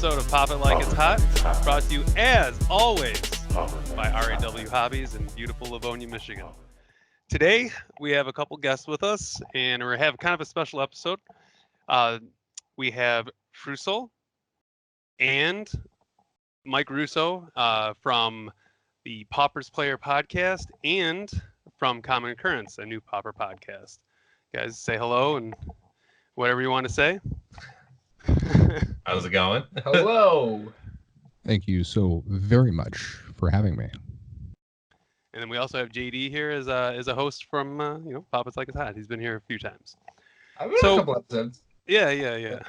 episode of Pop It Like It's Hot, brought to you, as always, by RAW Hobbies in beautiful Livonia, Michigan. Today, we have a couple guests with us, and we have kind of a special episode. We have Frucile and Mike Russo from the Pauper's Player podcast and from Occurrence, a new Pauper podcast. Guys, say hello and whatever you want to say. How's it going? Hello. Thank you so very much for having me. And then we also have JD here as a host from Pop It's Like It's Hot. He's been here a few times. I've been a couple episodes. Yeah.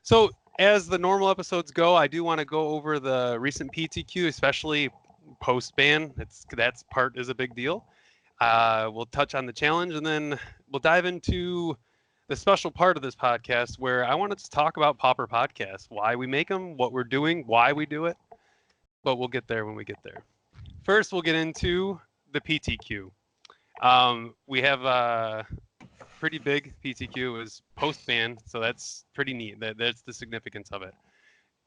So as the normal episodes go, I do want to go over the recent PTQ, especially post-ban. That part is a big deal. We'll touch on the challenge, and then we'll dive into the special part of this podcast where I wanted to talk about Pauper podcasts, why we make them, what we're doing, why we do it. But we'll get there when we get there. First, we'll get into the PTQ. We have a pretty big PTQ. It was post-ban, so that's pretty neat. That's the significance of it.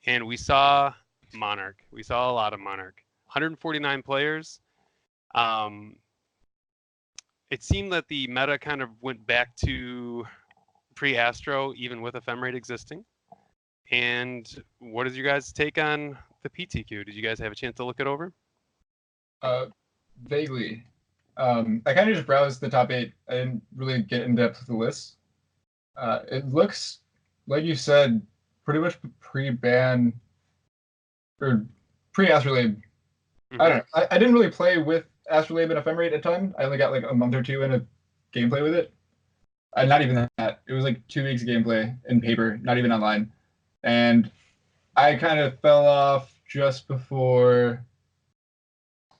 And we saw Monarch. We saw a lot of Monarch. 149 players. It seemed that the meta kind of went back to pre-astro, even with ephemerate existing. And what is your guys' take on the PTQ? Did you guys have a chance to look it over? Vaguely. I kind of just browsed the top 8. I didn't really get in depth with the list. It looks, like you said, pretty much pre-ban or pre-astrolabe. I don't know. I didn't really play with astrolabe and ephemerate a ton. I only got like a month or two in a gameplay with it. Not even that. It was like 2 weeks of gameplay in paper, not even online. And I kind of fell off just before.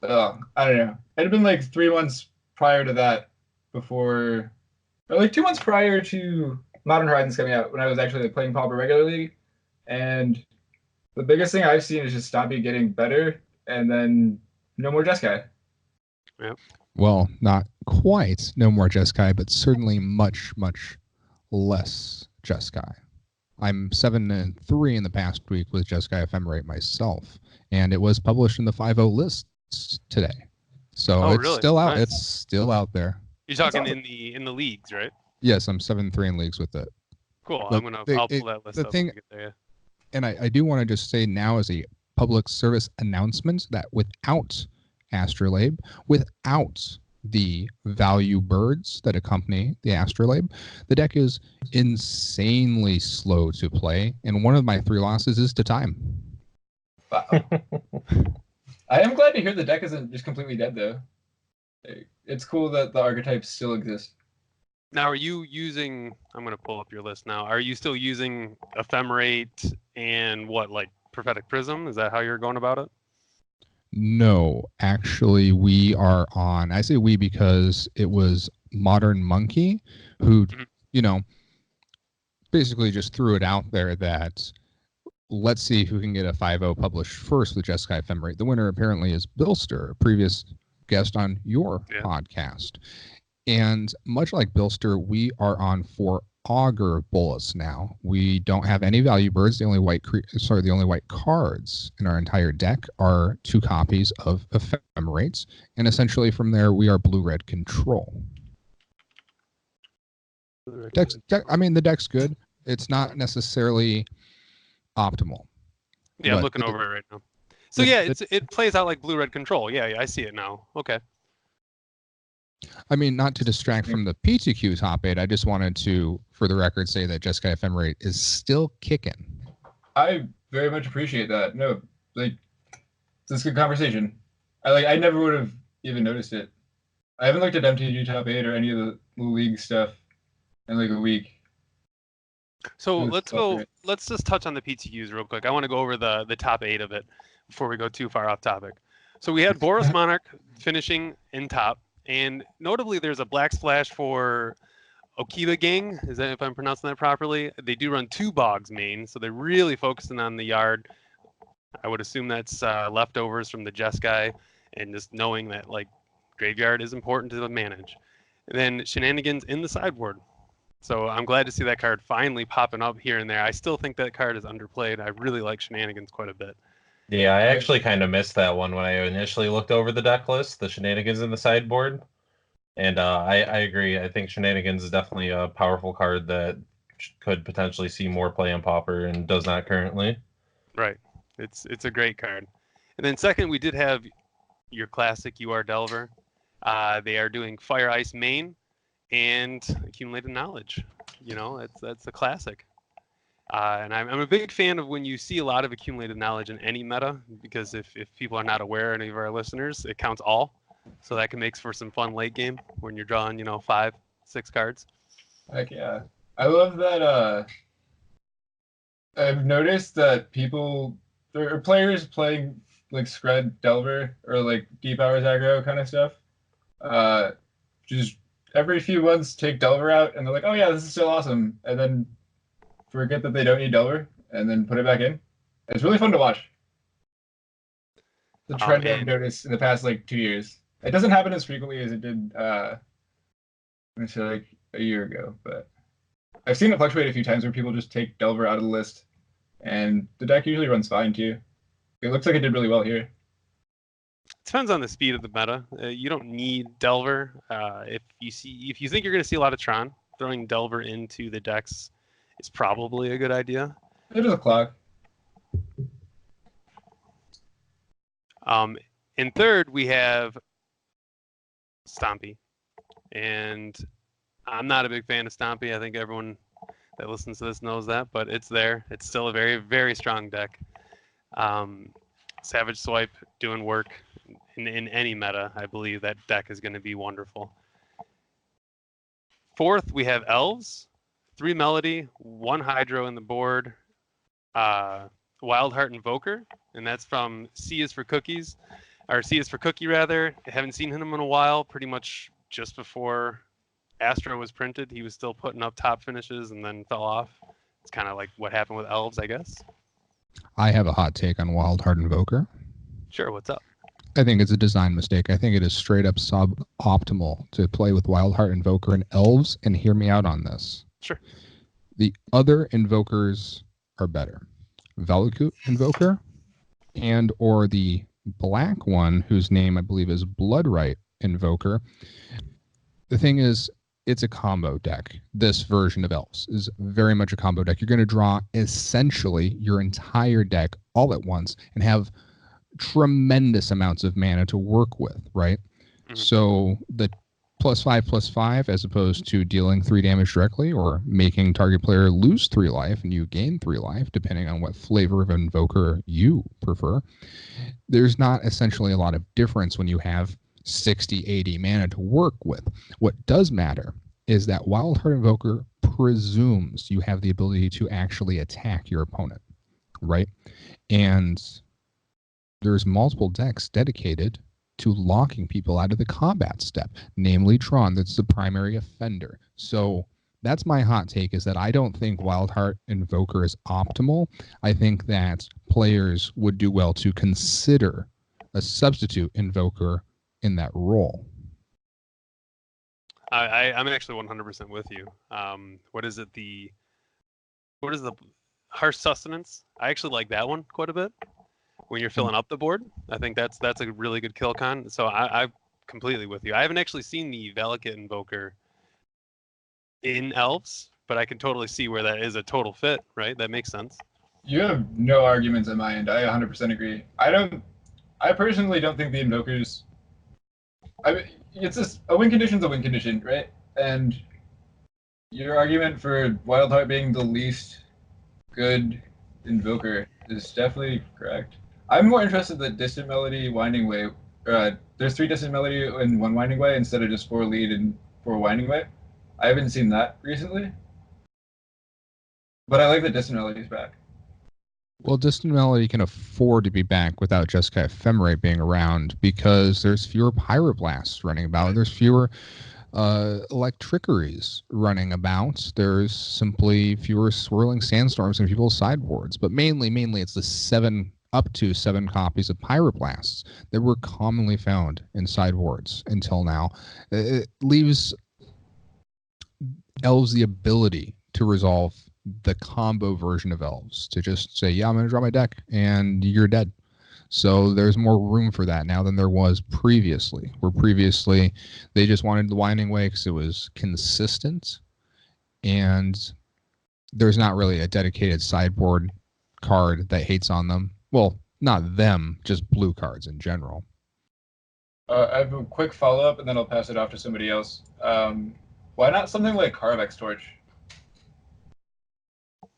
I don't know. It had been like 3 months prior to that, or like 2 months prior to Modern Horizons coming out, when I was actually like playing Pauper regularly. And the biggest thing I've seen is just Stompy getting better, and then no more Jeskai. Yep. Well, not quite no more Jeskai, but certainly much, much less Jeskai. I'm 7-3 in the past week with Jeskai Ephemerate myself, and it was published in the 5.0 lists today. So it's really? still out. Nice. It's still out there. You're talking in the leagues, right? Yes, I'm 7-3 in leagues with it. Cool. But I'll pull that list up when we get there. Yeah. And I do want to just say now as a public service announcement that without Astrolabe, without the value birds that accompany the Astrolabe, the deck is insanely slow to play, and one of my 3 losses is to time. Wow. I am glad to hear the deck isn't just completely dead, though. It's cool that the archetypes still exist. Now, are you using? I'm going to pull up your list now. Are you still using Ephemerate and like Prophetic Prism? Is that how you're going about it? No, actually, we are on. I say we because it was Modern Monkey who, basically just threw it out there that let's see who can get a 5.0 published first with Jeskai Ephemerate. The winner apparently is Billster, a previous guest on your podcast. And much like Billster, we are on 4 Augur bullets now. We don't have any value birds. The only white cards in our entire deck are 2 copies of Ephemerates, and essentially from there we are blue-red control. The deck's good. It's not necessarily optimal. Yeah, I'm looking over it right now. So it plays out like blue-red control. Yeah, I see it now. Okay. I mean, not to distract from the PTQ top 8, I just wanted to, for the record, say that Jeskai Ephemerate is still kicking. I very much appreciate that. No, it's a good conversation. I never would have even noticed it. I haven't looked at MTG top 8 or any of the league stuff in like a week. So let's just touch on the PTQs real quick. I want to go over the top 8 of it before we go too far off topic. So we had Boros Monarch finishing in top. And notably, there's a black splash for Okiba Gang. Is that if I'm pronouncing that properly? They do run 2 Bogs main, so they're really focusing on the yard. I would assume that's leftovers from the Jeskai, and just knowing that graveyard is important to manage. And then Shenanigans in the sideboard. So I'm glad to see that card finally popping up here and there. I still think that card is underplayed. I really like Shenanigans quite a bit. Yeah, I actually kind of missed that one when I initially looked over the deck list, the Shenanigans in the sideboard. And I agree. I think Shenanigans is definitely a powerful card that could potentially see more play on Pauper and does not currently. Right. It's a great card. And then second, we did have your classic UR Delver. They are doing Fire Ice Main and Accumulated Knowledge. You know, that's a classic. And I'm a big fan of when you see a lot of accumulated knowledge in any meta, because if people are not aware, any of our listeners, it counts all. So that can make for some fun late game when you're drawing, 5, 6 cards. Heck yeah. I love that I've noticed that there are players playing like Scred Delver or like Deep Hours aggro kind of stuff. Just every few months take Delver out and they're like, oh yeah, this is still awesome. And then forget that they don't need Delver and then put it back in. It's really fun to watch. The trend I've noticed in the past like 2 years. It doesn't happen as frequently as it did like a year ago, but I've seen it fluctuate a few times where people just take Delver out of the list and the deck usually runs fine too. It looks like it did really well here. It depends on the speed of the meta. You don't need Delver. If you think you're going to see a lot of Tron, throwing Delver into the decks is probably a good idea. It is a clock. And third, we have Stompy. And I'm not a big fan of Stompy. I think everyone that listens to this knows that, but it's there. It's still a very, very strong deck. Savage Swipe doing work in any meta. I believe that deck is going to be wonderful. Fourth, we have Elves. 3 Melody, 1 Hydro in the board, Wildheart Invoker, and that's from C is for Cookies, or C is for Cookie rather. I haven't seen him in a while, pretty much just before Astro was printed. He was still putting up top finishes and then fell off. It's kind of like what happened with Elves, I guess. I have a hot take on Wildheart Invoker. Sure, what's up? I think it's a design mistake. I think it is straight up suboptimal to play with Wildheart Invoker and Elves, and hear me out on this. Sure. The other invokers are better. Valakut Invoker and or the black one, whose name I believe is Bloodright Invoker. The thing is, it's a combo deck. This version of Elves is very much a combo deck. You're going to draw essentially your entire deck all at once and have tremendous amounts of mana to work with, right? Mm-hmm. So the +5/+5, as opposed to dealing 3 damage directly or making target player lose 3 life and you gain 3 life, depending on what flavor of invoker you prefer. There's not essentially a lot of difference when you have 60-80 mana to work with. What does matter is that Wildheart Invoker presumes you have the ability to actually attack your opponent, right? And there's multiple decks dedicated to locking people out of the combat step, namely Tron, that's the primary offender. So that's my hot take, is that I don't think Wildheart Invoker is optimal. I think that players would do well to consider a substitute Invoker in that role. I'm actually 100% with you. What is the Harsh Sustenance? I actually like that one quite a bit. When you're filling up the board, I think that's a really good kill con. So I'm completely with you. I haven't actually seen the Valakut Invoker in Elves, but I can totally see where that is a total fit, right? That makes sense. You have no arguments on my end. I 100% agree. I personally don't think the Invokers... it's just a win condition's a win condition, right? And your argument for Wildheart being the least good Invoker is definitely correct. I'm more interested in the Distant Melody Winding Way. There's 3 Distant Melody and 1 Winding Way instead of just 4 Lead and 4 Winding Way. I haven't seen that recently. But I like the Distant Melody's back. Well, Distant Melody can afford to be back without Jeskai Ephemerate being around because there's fewer Pyroblasts running about. There's fewer Electricaries running about. There's simply fewer Swirling Sandstorms in people's sideboards. But mainly it's the up to 7 copies of Pyroblasts that were commonly found in sideboards until now. It leaves Elves the ability to resolve the combo version of Elves, to just say, yeah, I'm going to draw my deck, and you're dead. So there's more room for that now than there was previously, where previously they just wanted the Winding Way because it was consistent, and there's not really a dedicated sideboard card that hates on them. Well, not them, just blue cards in general. I have a quick follow-up, and then I'll pass it off to somebody else. Why not something like Karvek's Torch?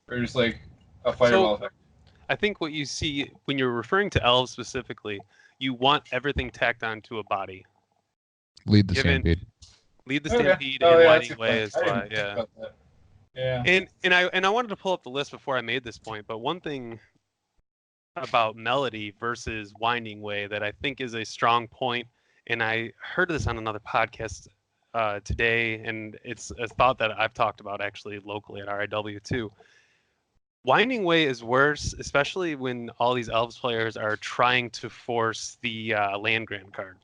Or just like a fireball effect? I think what you see when you're referring to elves specifically, you want everything tacked onto a body. Lead the Stampede. Lead the Stampede in Winding Way is why, yeah. Yeah. And I wanted to pull up the list before I made this point, but one thing about Melody versus Winding Way that I think is a strong point, and I heard this on another podcast today, and it's a thought that I've talked about actually locally at RIW too. Winding Way is worse, especially when all these Elves players are trying to force the land grant card.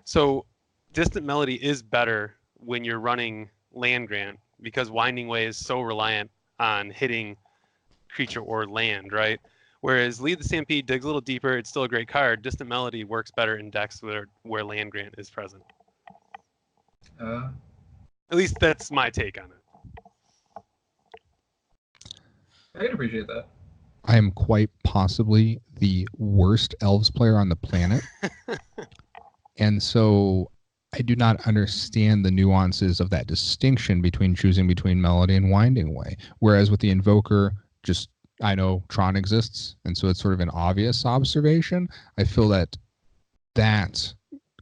So Distant Melody is better when you're running land grant because Winding Way is so reliant on hitting creature or land, right? Whereas Lead the Stampede digs a little deeper. It's still a great card. Distant Melody works better in decks where land grant is present. At least that's my take on it. I can appreciate that. I am quite possibly the worst Elves player on the planet. And so I do not understand the nuances of that distinction between choosing between Melody and Winding Way. Whereas with the Invoker, just I know Tron exists, and so it's sort of an obvious observation. I feel that that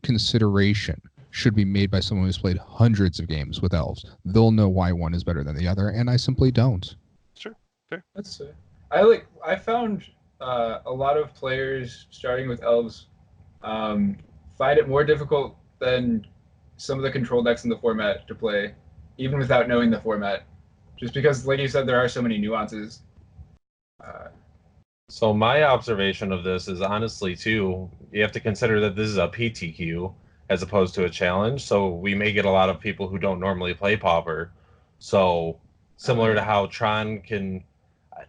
consideration should be made by someone who's played hundreds of games with Elves. They'll know why one is better than the other, and I simply don't. Sure, fair. That's fair. I found a lot of players starting with Elves find it more difficult than some of the control decks in the format to play, even without knowing the format. Just because, like you said, there are so many nuances. So my observation of this is honestly, too, you have to consider that this is a PTQ as opposed to a challenge. So we may get a lot of people who don't normally play Pauper. So similar to how Tron can,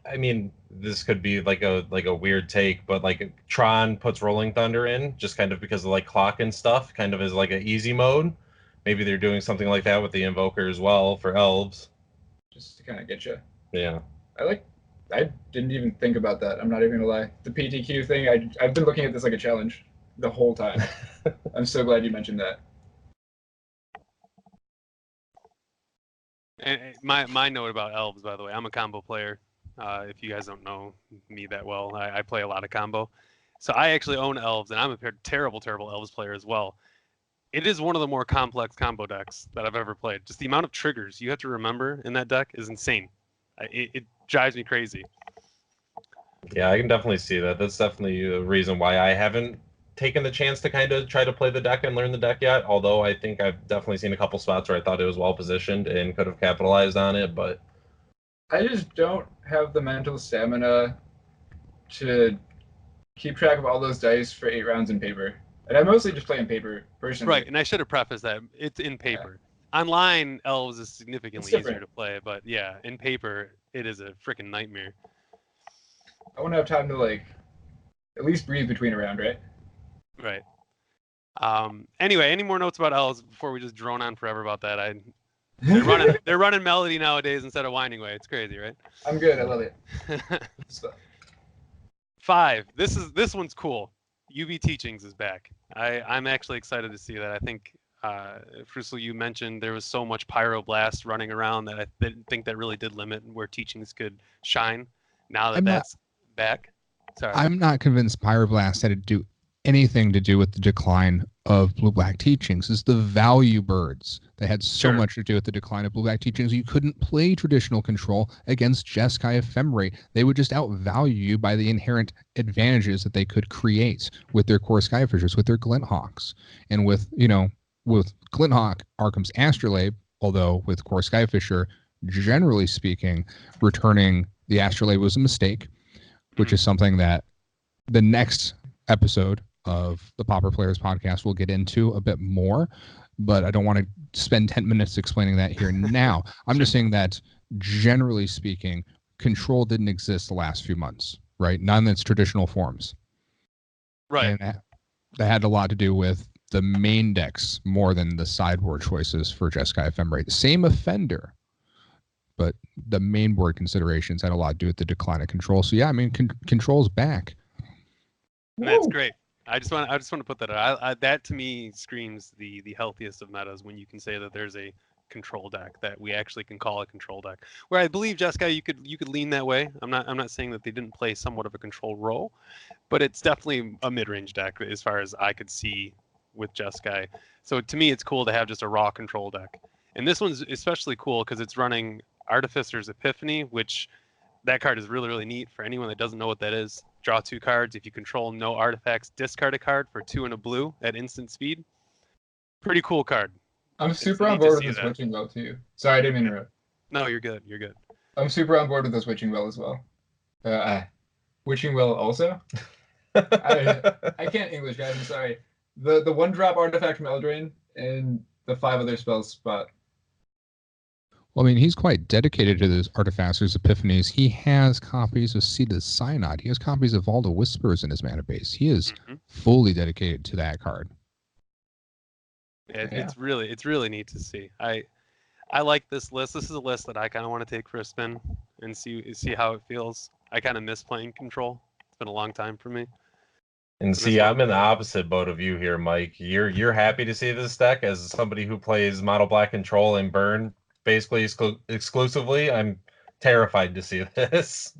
I mean, this could be like a weird take, but like Tron puts Rolling Thunder in just kind of because of like clock and stuff, kind of as like an easy mode. Maybe they're doing something like that with the Invoker as well for Elves. Just to kind of get you. Yeah. I didn't even think about that. I'm not even gonna lie. The PTQ thing, I've been looking at this like a challenge the whole time. I'm so glad you mentioned that. And my note about Elves, by the way, I'm a combo player. If you guys don't know me that well, I play a lot of combo. So I actually own Elves, and I'm a terrible Elves player as well. It is one of the more complex combo decks that I've ever played. Just the amount of triggers you have to remember in that deck is insane. It drives me crazy. Yeah, I can definitely see that. That's definitely a reason why I haven't taken the chance to kind of try to play the deck and learn the deck yet. Although I think I've definitely seen a couple spots where I thought it was well positioned and could have capitalized on it, but I just don't have the mental stamina to keep track of all those dice for 8 rounds in paper. And I mostly just play in paper, personally. Right, and I should have prefaced that. It's in paper. Yeah. Online, Elves is significantly easier to play, but yeah, in paper, it is a freaking nightmare. I want to have time to, like, at least breathe between a round, right? Right. Anyway, any more notes about Elves before we just drone on forever about that? They're running Melody nowadays instead of Winding Way. It's crazy, right? I'm good. I love it. 5. This one's cool. UB Teachings is back. I'm actually excited to see that. I think, Frucile, you mentioned there was so much Pyroblast running around that I think that really did limit where Teachings could shine. Now that that's back. Sorry. I'm not convinced Pyroblast had to do anything to do with the decline of Blue-Black Teachings. It's the value birds that had so much to do with the decline of Blue-Black Teachings. You couldn't play traditional control against Jeskai Ephemerate. They would just outvalue you by the inherent advantages that they could create with their core Skyfishers, with their Glinthawks. And with Glinthawk, Arkham's Astrolabe, although with core Skyfisher, generally speaking, returning the Astrolabe was a mistake, which is something that the next episode of the Pauper Players podcast we'll get into a bit more, but I don't want to spend 10 minutes explaining that here now. I'm just saying that, generally speaking, Control didn't exist the last few months, right? Not in its traditional forms. Right. And that had a lot to do with the main decks more than the sideboard choices for Jeskai Ephemerate. Same offender, but the main board considerations had a lot to do with the decline of Control. So yeah, I mean, Control's back. And that's great. I just want to put that out. That to me screams the healthiest of metas when you can say that there's a control deck that we actually can call a control deck. Where I believe Jeskai, you could lean that way. I'm not saying that they didn't play somewhat of a control role, but it's definitely a mid-range deck as far as I could see with Jeskai. So to me, it's cool to have just a raw control deck. And this one's especially cool because it's running Artificer's Epiphany, which that card is really, really neat for anyone that doesn't know what that is. Draw 2 cards. If you control no artifacts, discard a card for 2 and a blue at instant speed. Pretty cool card. I'm super on board with the switching well too. Sorry, I didn't interrupt. No, you're good. You're good. I'm super on board with the switching well as well. Witching well also. I can't English, guys. I'm sorry. The 1-drop artifact from Eldraine and the 5 other spells spot. Well, I mean, he's quite dedicated to those Artificer's Epiphanies. He has copies of Seed of Synod. He has copies of all the Whispers in his mana base. He is fully dedicated to that card. It's really neat to see. I like this list. This is a list that I kind of want to take for a spin and see how it feels. I kind of miss playing Control. It's been a long time for me. And see, I'm in the opposite boat of you here, Mike. You're happy to see this deck as somebody who plays Mono Black Control and Burn basically exclusively. I'm terrified to see this.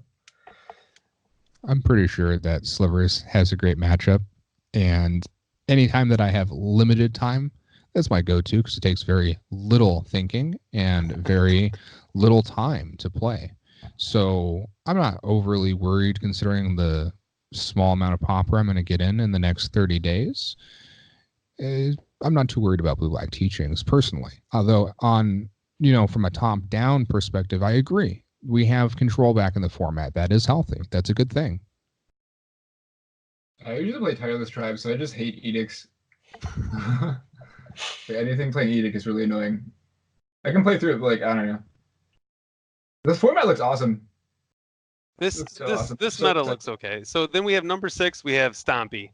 I'm pretty sure that Slivers has a great matchup, and anytime that I have limited time, that's my go-to because it takes very little thinking and very little time to play. So I'm not overly worried considering the small amount of Pauper I'm going to get in the next 30 days. I'm not too worried about blue-black teachings personally, although on from a top-down perspective, I agree. We have Control back in the format. That is healthy. That's a good thing. I usually play Tireless Tribe, so I just hate edicts. Anything playing edict is really annoying. I can play through it, but I don't know. The format looks awesome. This meta looks okay. So then we have number 6. We have Stompy,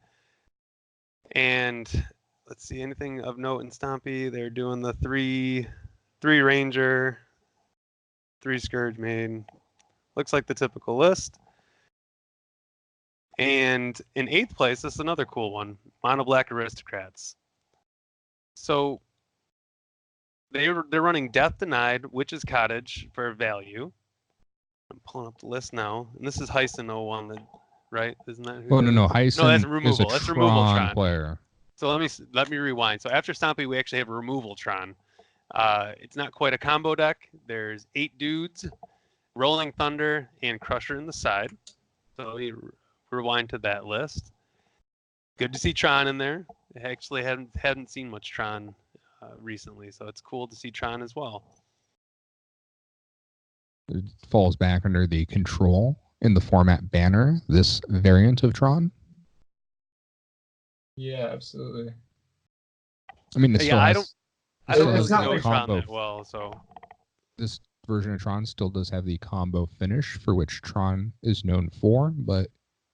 and let's see anything of note in Stompy. They're doing the 3 Ranger, 3 Scourge Maid. Looks like the typical list. And in 8th place, this is another cool one, Mono Black Aristocrats. So they're running Death Denied, Witch's Cottage for value. I'm pulling up the list now, and this is Heisen 01, right? Isn't that? No, Heisen. No, that's removal. That's removal Tron player. So let me rewind. So after Stompy, we actually have a removal Tron. It's not quite a combo deck. There's 8 dudes, Rolling Thunder, and Crusher in the side. So we rewind to that list. Good to see Tron in there. I actually hadn't seen much Tron recently, so it's cool to see Tron as well. It falls back under the Control in the format banner, this variant of Tron. Yeah, absolutely. I mean, I don't really know like Tron that well, so this version of Tron still does have the combo finish for which Tron is known for, but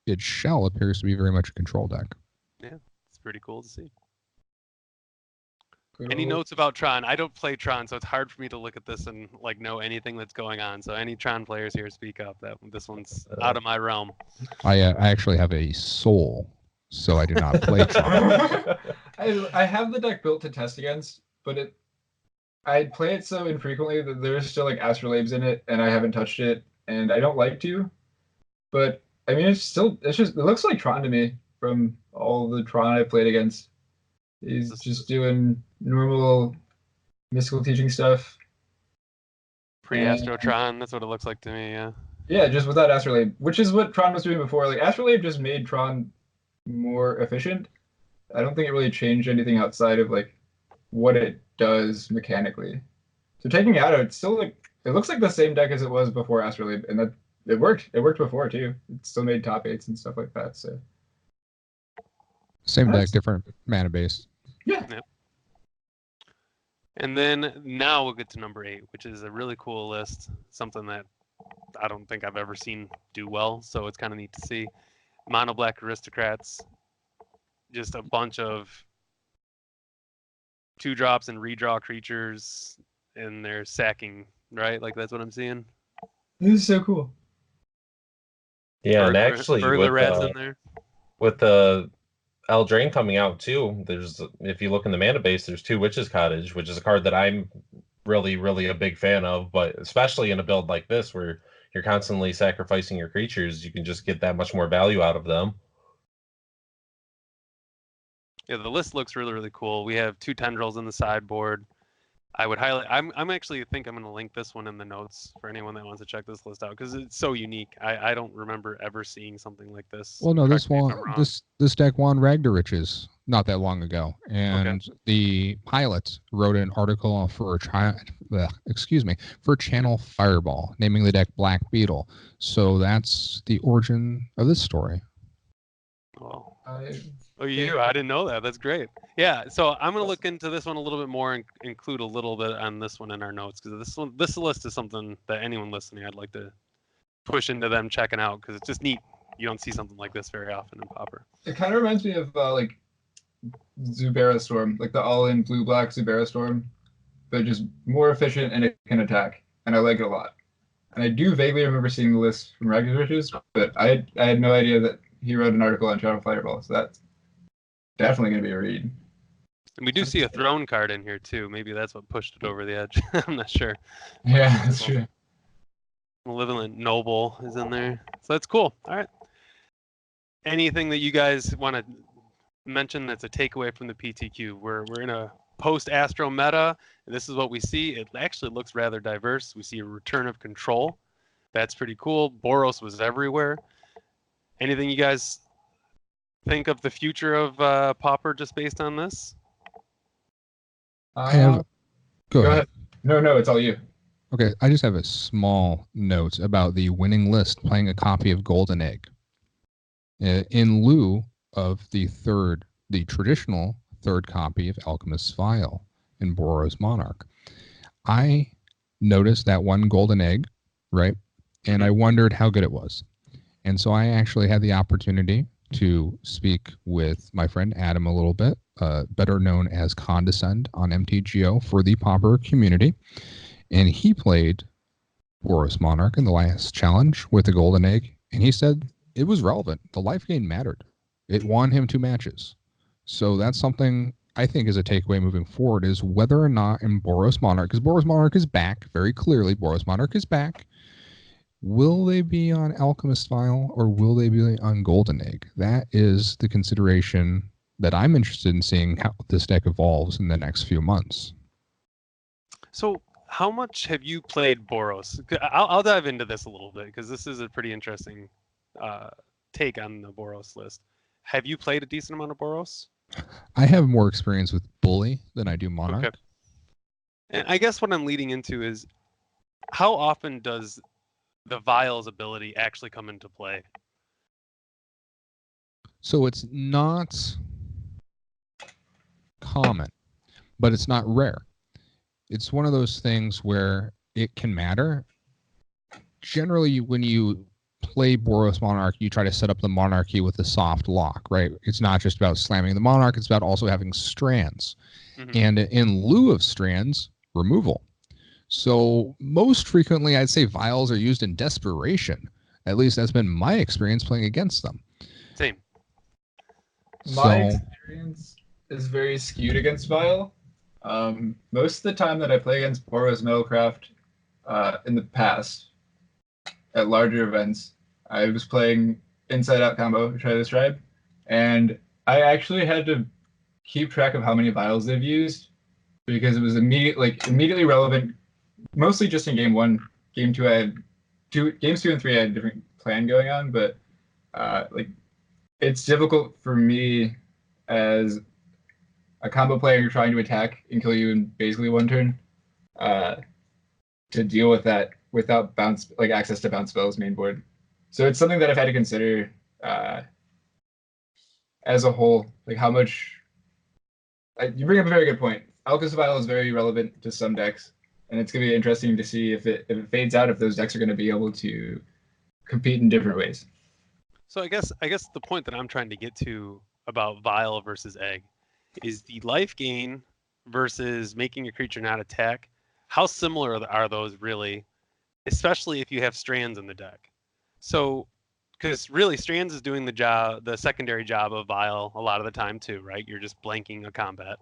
its shell appears to be very much a Control deck. Yeah, it's pretty cool to see. Good Any old- notes about Tron? I don't play Tron, so it's hard for me to look at this and know anything that's going on. So any Tron players here, speak up. This one's out of my realm. I actually have a soul, so I do not play Tron. I have the deck built to test against, but I play it so infrequently that there's still astrolabes in it, and I haven't touched it, and I don't like to. But I mean, it looks like Tron to me from all the Tron I've played against. He's just doing normal mystical teaching stuff. Pre-Astro Tron, that's what it looks like to me, yeah. Yeah, just without Astrolabe, which is what Tron was doing before. Astrolabe just made Tron more efficient. I don't think it really changed anything outside of what it does mechanically. So taking it out, it's still it looks like the same deck as it was before Astrolabe, and that it worked. It worked before too. It still made top 8s and stuff like that. So Same That's- deck, different mana base. Yeah. And then now we'll get to number 8, which is a really cool list. Something that I don't think I've ever seen do well, so it's kind of neat to see. Mono black aristocrats, just a bunch of 2-drops and redraw creatures, and they're sacking, right? Like that's what I'm seeing. This is so cool. Yeah, and actually Burglar rats in there. with the Eldraine coming out too, there's, if you look in the mana base, there's 2 Witch's Cottage, which is a card that I'm really, really a big fan of, but especially in a build like this where you're constantly sacrificing your creatures, you can just get that much more value out of them. Yeah, the list looks really, really cool. We have 2 tendrils in the sideboard. I would highlight. I'm actually think I'm going to link this one in the notes for anyone that wants to check this list out because it's so unique. I don't remember ever seeing something like this. Well, no, this Correct me if one, I'm wrong. this deck won Ragdariches not that long ago, and the pilot wrote an article for for Channel Fireball, naming the deck Black Beetle. So that's the origin of this story. Well, I I didn't know that. That's great. Yeah, so I'm going to look into this one a little bit more and include a little bit on this one in our notes because this list is something that anyone listening I'd like to push into them checking out because it's just neat. You don't see something like this very often in Pauper. It kind of reminds me of like Zubera Storm, like the all-in blue-black Zubera Storm, but just more efficient and it can attack, and I like it a lot. And I do vaguely remember seeing the list from Ragged Riches, but I had no idea that he wrote an article on Channel Fireball, so that's definitely going to be a read. And we do see a throne card in here too. Maybe that's what pushed it over the edge. I'm not sure. Yeah, that's true. Malevolent Noble is in there. So that's cool. All right. Anything that you guys want to mention that's a takeaway from the PTQ? We're in a post-Astro meta, and this is what we see. It actually looks rather diverse. We see a return of control. That's pretty cool. Boros was everywhere. Anything you guys think of the future of Pauper just based on this? I have. Go ahead. No, it's all you. Okay, I just have a small note about the winning list playing a copy of Golden Egg. In lieu of the traditional third copy of Alchemist's Vial in Boros Monarch. I noticed that one Golden Egg, right? And I wondered how good it was. And so I actually had the opportunity to speak with my friend Adam a little bit, better known as Condescend on MTGO for the Pauper community. And he played Boros Monarch in the last challenge with the Golden Egg. And he said it was relevant. The life gain mattered. It won him 2 matches. So that's something I think is a takeaway moving forward is whether or not in Boros Monarch, because Boros Monarch is back, very clearly Boros Monarch is back. Will they be on Alchemist Vial or will they be on Golden Egg? That is the consideration that I'm interested in seeing how this deck evolves in the next few months. So how much have you played Boros? I'll dive into this a little bit because this is a pretty interesting take on the Boros list. Have you played a decent amount of Boros? I have more experience with Bully than I do Monarch. Okay. And I guess what I'm leading into is how often does the Vial's ability actually come into play? So it's not common, but it's not rare. It's one of those things where it can matter. Generally, when you play Boros Monarch, you try to set up the monarchy with a soft lock, right? It's not just about slamming the monarch, it's about also having strands. Mm-hmm. And in lieu of strands, removal. So most frequently, I'd say vials are used in desperation. At least that's been my experience playing against them. Same. My experience is very skewed against vial. Most of the time that I play against Boros Metalcraft in the past, at larger events, I was playing Inside Out combo, which I described, and I actually had to keep track of how many vials they've used because it was immediately relevant. Mostly just in game 1, game 2 I had games 2 and 3 I had a different plan going on, but it's difficult for me as a combo player trying to attack and kill you in basically 1 turn to deal with that without access to bounce spells main board. So it's something that I've had to consider as a whole, like how much. You bring up a very good point. Alchemist Vial is very relevant to some decks, and it's going to be interesting to see if it fades out, if those decks are going to be able to compete in different ways. So I guess the point that I'm trying to get to about Vial versus Egg is the life gain versus making a creature not attack. How similar are those really, especially if you have Strands in the deck? So, because really Strands is doing the secondary job of Vial a lot of the time too, right? You're just blanking a combat.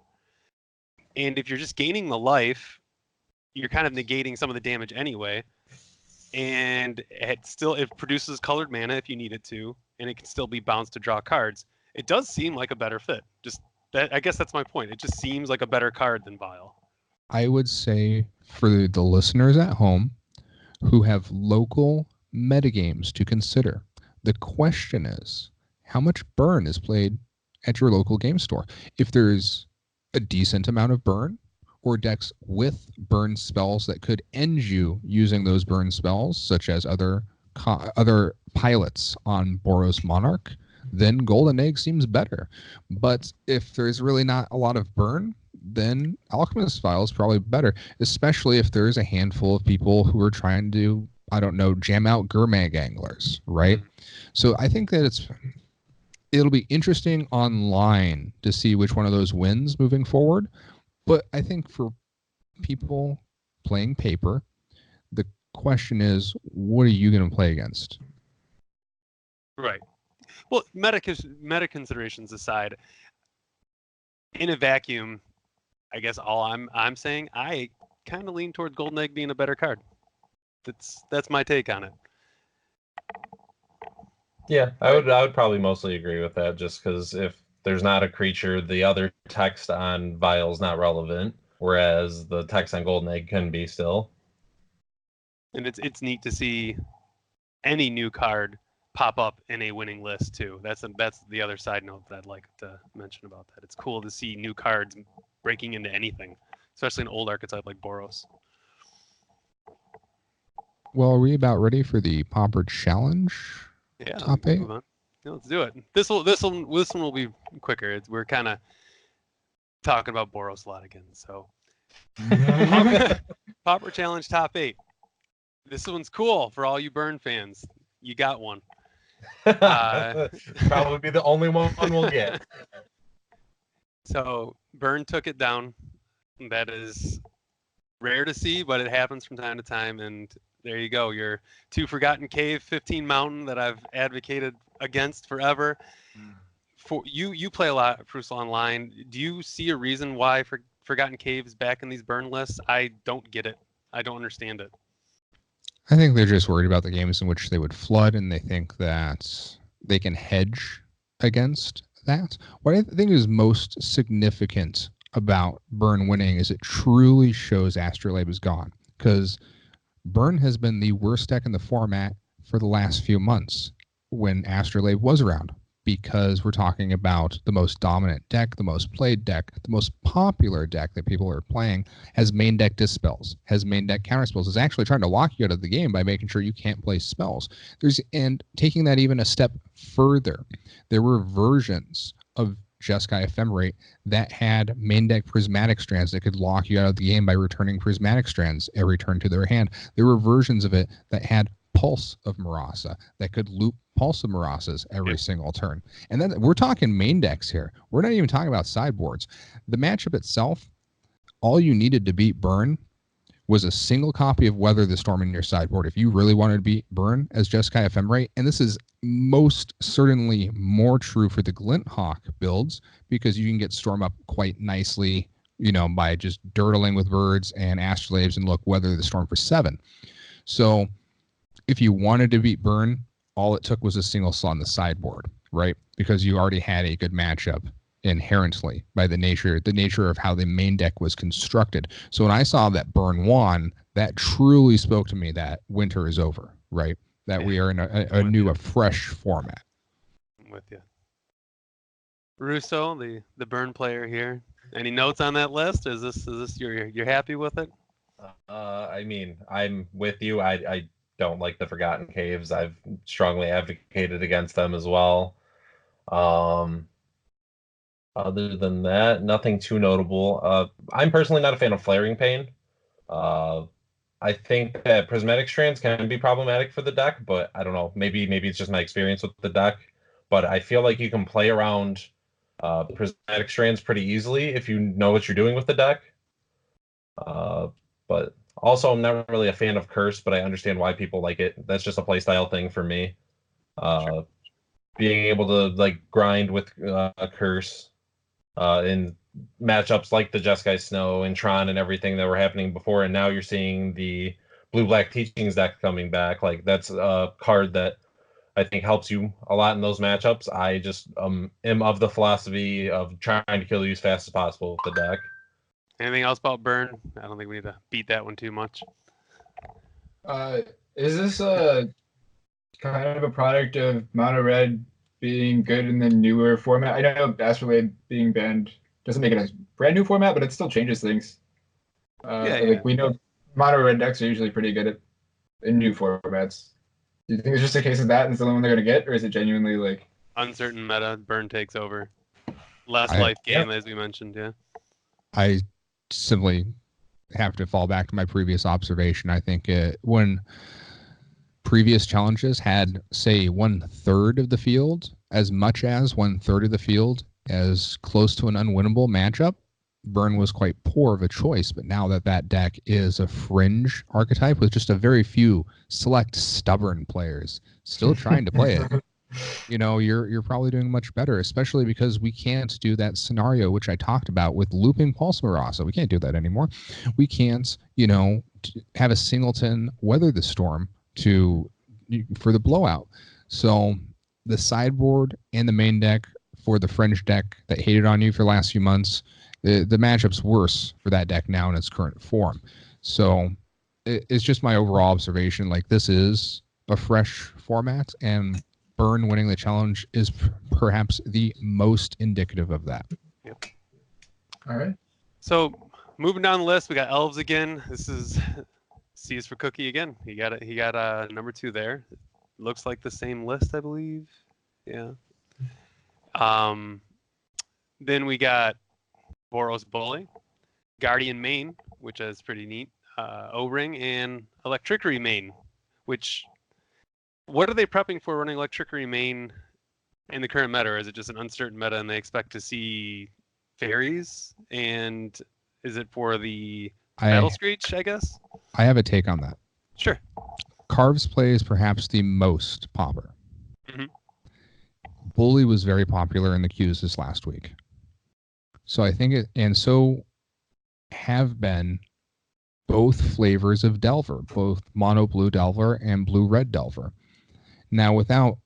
And if you're just gaining the life, you're kind of negating some of the damage anyway. And it produces colored mana if you need it to, and it can still be bounced to draw cards. It does seem like a better fit. I guess that's my point. It just seems like a better card than Vial. I would say for the listeners at home who have local metagames to consider, the question is, how much burn is played at your local game store? If there's a decent amount of burn, or decks with burn spells that could end you using those burn spells, such as other pilots on Boros Monarch, then Golden Egg seems better. But if there's really not a lot of burn, then Alchemist Vial is probably better, especially if there's a handful of people who are trying to, I don't know, jam out Gurmag anglers, right? So I think that it'll be interesting online to see which one of those wins moving forward. But I think for people playing paper, the question is, what are you going to play against? Right. Well, meta considerations aside, in a vacuum, I guess all I'm saying, I kind of lean towards Golden Egg being a better card. That's my take on it. Yeah, I would probably mostly agree with that, just because if there's not a creature, the other text on Vial is not relevant, whereas the text on Golden Egg can be still. And it's neat to see any new card pop up in a winning list too. That's the other side note that I'd like to mention about that. It's cool to see new cards breaking into anything, especially an old archetype like Boros. Well, are we about ready for the Pauper Challenge? Yeah, top 8. Move on. Yeah, let's do it. This one will be quicker. We're kind of talking about Boros a lot again. So, Pauper Challenge top 8. This one's cool for all you Burn fans. You got one. Probably be the only one we'll get. So Burn took it down. That is rare to see, but it happens from time to time. And there you go. Your 2 Forgotten Cave, 15 Mountain that I've advocated against forever. For you play a lot Frucile online. Do you see a reason why Forgotten Cave is back in these burn lists? I don't get it. I don't understand it. I think they're just worried about the games in which they would flood, and they think that they can hedge against that. What I think is most significant about Burn winning is it truly shows Astrolabe is gone, because Burn has been the worst deck in the format for the last few months when Astrolabe was around, because we're talking about the most dominant deck, the most played deck, the most popular deck that people are playing has main deck dispels, has main deck counterspells, is actually trying to lock you out of the game by making sure you can't play spells. And taking that even a step further, there were versions of Jeskai Ephemerate that had main deck prismatic strands that could lock you out of the game by returning prismatic strands every turn to their hand. There were versions of it that had Pulse of Marasa that could loop Pulse of Marasas every single turn. And then we're talking main decks here. We're not even talking about sideboards. The matchup itself, all you needed to beat Burn was a single copy of Weather the Storm in your sideboard if you really wanted to beat Burn as Jeskai Ephemerate. And this is most certainly more true for the Glinthawk builds, because you can get Storm up quite nicely, by just dirtling with birds and Astrolabes and Weather the Storm for 7. So if you wanted to beat Burn, all it took was a single slot on the sideboard, right? Because you already had a good matchup inherently by the nature of how the main deck was constructed. So when I saw that Burn won, that truly spoke to me that winter is over, right? That we are in a fresh format. I'm with you. Russo, the Burn player here. Any notes on that list? Is this you're happy with it? I mean, I'm with you. I don't like the Forgotten Caves. I've strongly advocated against them as well. Other than that, nothing too notable. I'm personally not a fan of Flaring Pain. I think that Prismatic Strands can be problematic for the deck, but I don't know. Maybe it's just my experience with the deck. But I feel like you can play around Prismatic Strands pretty easily if you know what you're doing with the deck. But also, I'm not really a fan of Curse, but I understand why people like it. That's just a playstyle thing for me. Sure. Being able to like grind with Curse in matchups like the Jeskai Snow and Tron and everything that were happening before, and now you're seeing the Blue-Black Teachings deck coming back. Like that's a card that I think helps you a lot in those matchups. I just am of the philosophy of trying to kill you as fast as possible with the deck. Anything else about Burn? I don't think we need to beat that one too much. Is this a kind of a product of Mono Red being good in the newer format? I know Astrolabe being banned doesn't make it a brand new format, but it still changes things. Yeah. We know Mono Red decks are usually pretty good in new formats. Do you think it's just a case of that and it's the only one they're going to get, or is it genuinely like Uncertain meta, Burn takes over. Less life game, as we mentioned, yeah. I simply have to fall back to my previous observation. I think when previous challenges had, say, 1/3 of the field, as much as 1/3 of the field as close to an unwinnable matchup, Burn was quite poor of a choice. But now that deck is a fringe archetype with just a very few select stubborn players still trying to play it, you're probably doing much better, especially because we can't do that scenario which I talked about with looping Pulse Marasa. We can't do that anymore. We can't, have a singleton Weather the Storm for the blowout. So the sideboard and the main deck for the fringe deck that hated on you for the last few months, the matchup's worse for that deck now in its current form. So it's just my overall observation. Like, this is a fresh format, and Burn winning the challenge is perhaps the most indicative of that. Yep. all right? So moving down the list, we got Elves again. This is C's for Cookie again. He got number 2 there. Looks like the same list, I believe. Yeah. Then we got Boros Bully, Guardian Main, which is pretty neat. O-Ring and Electrickery Main, which, what are they prepping for running Electrickery Main in the current meta? Or is it just an uncertain meta and they expect to see fairies? And is it for the Battle Screech, I guess? I have a take on that. Sure. Carves plays perhaps the most Pauper. Mm-hmm. Bully was very popular in the queues this last week. So I think so have been both flavors of Delver, both mono blue Delver and blue red Delver. Now, without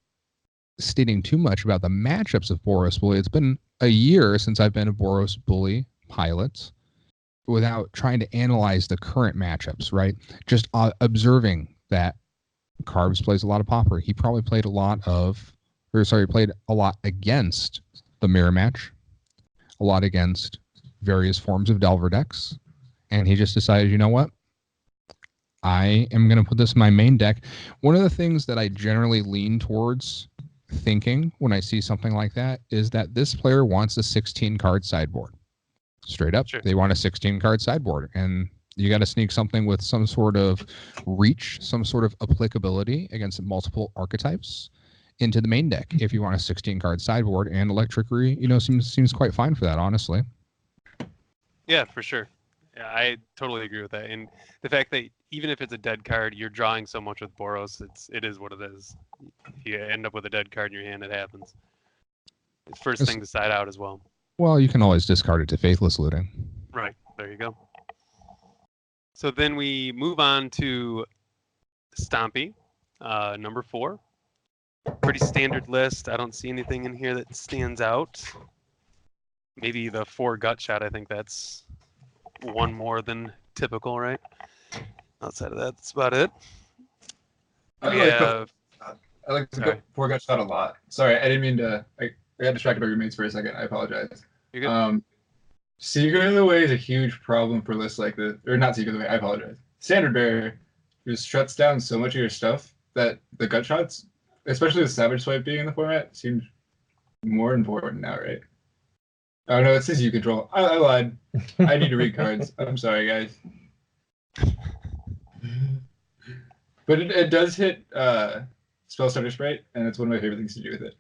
stating too much about the matchups of Boros Bully, it's been a year since I've been a Boros Bully pilot without trying to analyze the current matchups, right? Just observing that Carbs plays a lot of Pauper. He probably played a lot against the mirror match, a lot against various forms of Delver decks, and he just decided, you know what? I am going to put this in my main deck. One of the things that I generally lean towards thinking when I see something like that is that this player wants a 16-card sideboard. Straight up, Sure. They want a 16-card sideboard, and you got to sneak something with some sort of reach, some sort of applicability against multiple archetypes into the main deck if you want a 16-card sideboard, and Electrickery, seems quite fine for that, honestly. Yeah, for sure. Yeah, I totally agree with that. And the fact that even if it's a dead card, you're drawing so much with Boros, it is what it is. If you end up with a dead card in your hand, it happens. It's first thing to side out as well. Well, you can always discard it to Faithless Looting. Right. There you go. So then we move on to Stompy, number 4. Pretty standard list. I don't see anything in here that stands out. Maybe the 4 gut shot. I think that's one more than typical, right? Outside of that, that's about it. I like the 4 gut shot a lot. Sorry, I didn't mean to. I got distracted by roommates for a second. I apologize. You're good. Secret of the Way is a huge problem for lists like this. Or not Secret of the Way, I apologize. Standard Bearer just shuts down so much of your stuff that the gut shots, especially the Savage Swipe being in the format, seems more important now, right? Oh no, it says you control. I lied. I need to read cards. I'm sorry, guys. But it does hit Spell Starter Sprite, and it's one of my favorite things to do with it.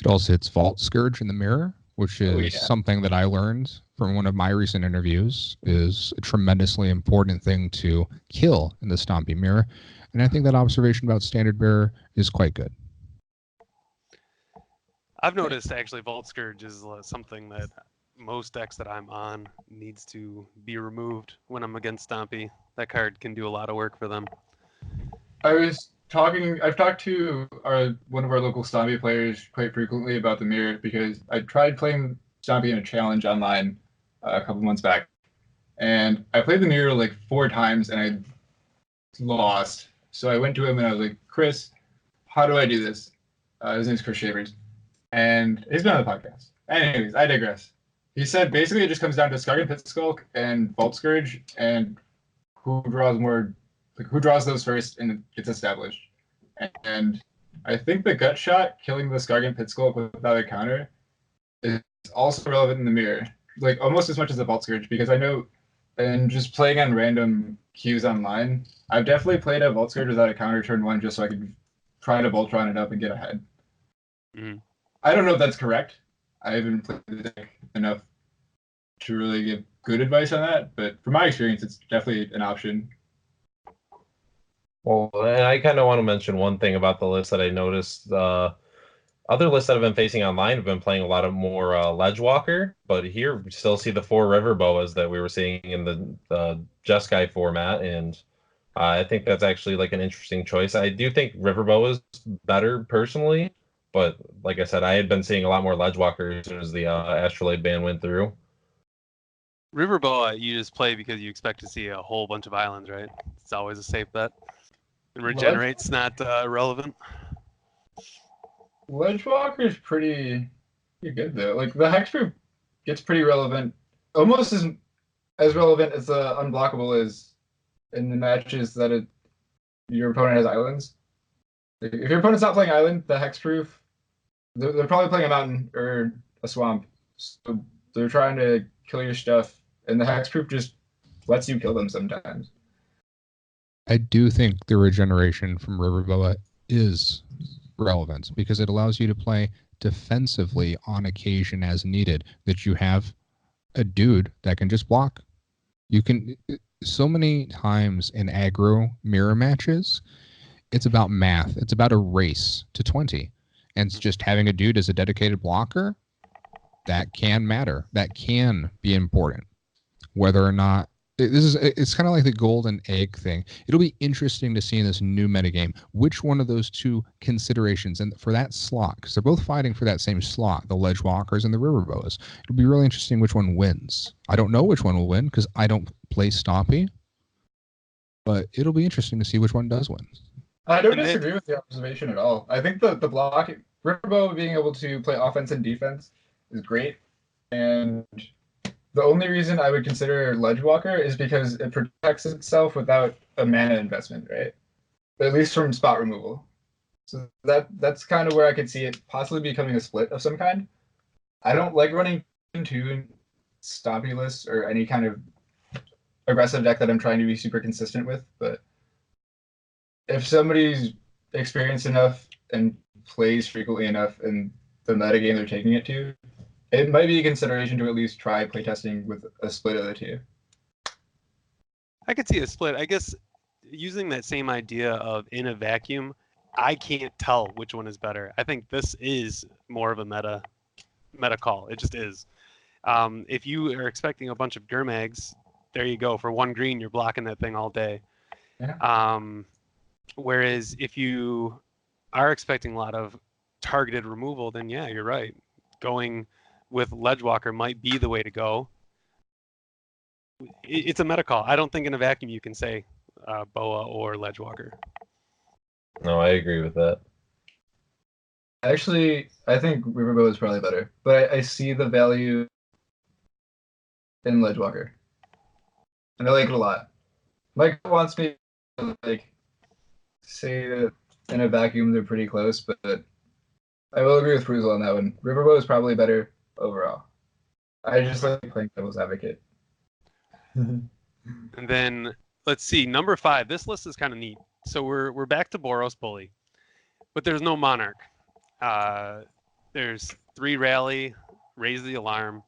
It also hits Vault Scourge in the mirror, which is something that I learned from one of my recent interviews is a tremendously important thing to kill in the Stompy mirror. And I think that observation about Standard Bearer is quite good. I've noticed actually Vault Scourge is something that most decks that I'm on needs to be removed when I'm against Stompy. That card can do a lot of work for them. I've talked to one of our local Stompy players quite frequently about the mirror because I tried playing Stompy in a challenge online a couple months back. And I played the mirror like 4 times and I lost. So I went to him and I was like, Chris, how do I do this? His name's Chris Shavers. And he's been on the podcast. Anyways, I digress. He said basically it just comes down to Scargan Pitskulk and Vault Scourge and who draws those first and gets established. And I think the gut shot killing the Scargan Pitskulk without a counter is also relevant in the mirror. Like almost as much as the Vault Scourge, because I know and just playing on random queues online, I've definitely played a Vault Scourge without a counter turn 1 just so I could try to Voltron it up and get ahead. Mm. I don't know if that's correct. I haven't played the deck enough to really give good advice on that, but from my experience, it's definitely an option. Well, and I kind of want to mention one thing about the list that I noticed. Other lists that I've been facing online have been playing a lot of more Ledgewalker, but here we still see the 4 River Boas that we were seeing in the Jeskai format, and I think that's actually like an interesting choice. I do think River Boa is better personally, but like I said, I had been seeing a lot more Ledgewalker as soon as the Astrolabe ban went through. Riverboa, you just play because you expect to see a whole bunch of islands, right? It's always a safe bet. And regenerate's not irrelevant. Ledgewalker's pretty good though. Like the hexproof gets pretty relevant, almost as relevant as the unblockable is in the matches that your opponent has islands. If your opponent's not playing island, the hexproof, they're probably playing a mountain or a swamp. So they're trying to kill your stuff, and the hexproof just lets you kill them sometimes. I do think the regeneration from Riverboa is relevant because it allows you to play defensively on occasion as needed, that you have a dude that can just block. You can, so many times in aggro mirror matches, it's about math. It's about a race to 20. And it's just having a dude as a dedicated blocker, that can matter. That can be important. Whether or not, it's kind of like the golden egg thing. It'll be interesting to see in this new metagame which one of those two considerations, and for that slot, because they're both fighting for that same slot, the Ledgewalkers and the Riverboas. It'll be really interesting which one wins. I don't know which one will win because I don't play Stompy, but it'll be interesting to see which one does win. I don't disagree with the observation at all. I think the block, Riverboa being able to play offense and defense is great, and the only reason I would consider Ledgewalker is because it protects itself without a mana investment, right? At least from spot removal. So that's kind of where I could see it possibly becoming a split of some kind. I don't like running 2 Stompy lists or any kind of aggressive deck that I'm trying to be super consistent with, but if somebody's experienced enough and plays frequently enough in the metagame they're taking it to, it might be a consideration to at least try playtesting with a split of the 2. I could see a split. I guess using that same idea of in a vacuum, I can't tell which one is better. I think this is more of a meta call. It just is. If you are expecting a bunch of Gurmags, there you go. For 1 green, you're blocking that thing all day. Yeah. Whereas if you are expecting a lot of targeted removal, then yeah, you're right. Going with Ledgewalker might be the way to go. It's a meta call. I don't think in a vacuum you can say Boa or Ledgewalker. No, I agree with that. Actually, I think Riverboa is probably better, but I see the value in Ledgewalker, and I like it a lot. Mike wants me to say that in a vacuum they're pretty close, but I will agree with Frucile on that one. Riverboa is probably better overall. I just like playing devil's advocate. And then let's see, number 5. This list is kind of neat. So we're back to Boros Bully, but there's no Monarch. There's 3 Rally, Raise the Alarm,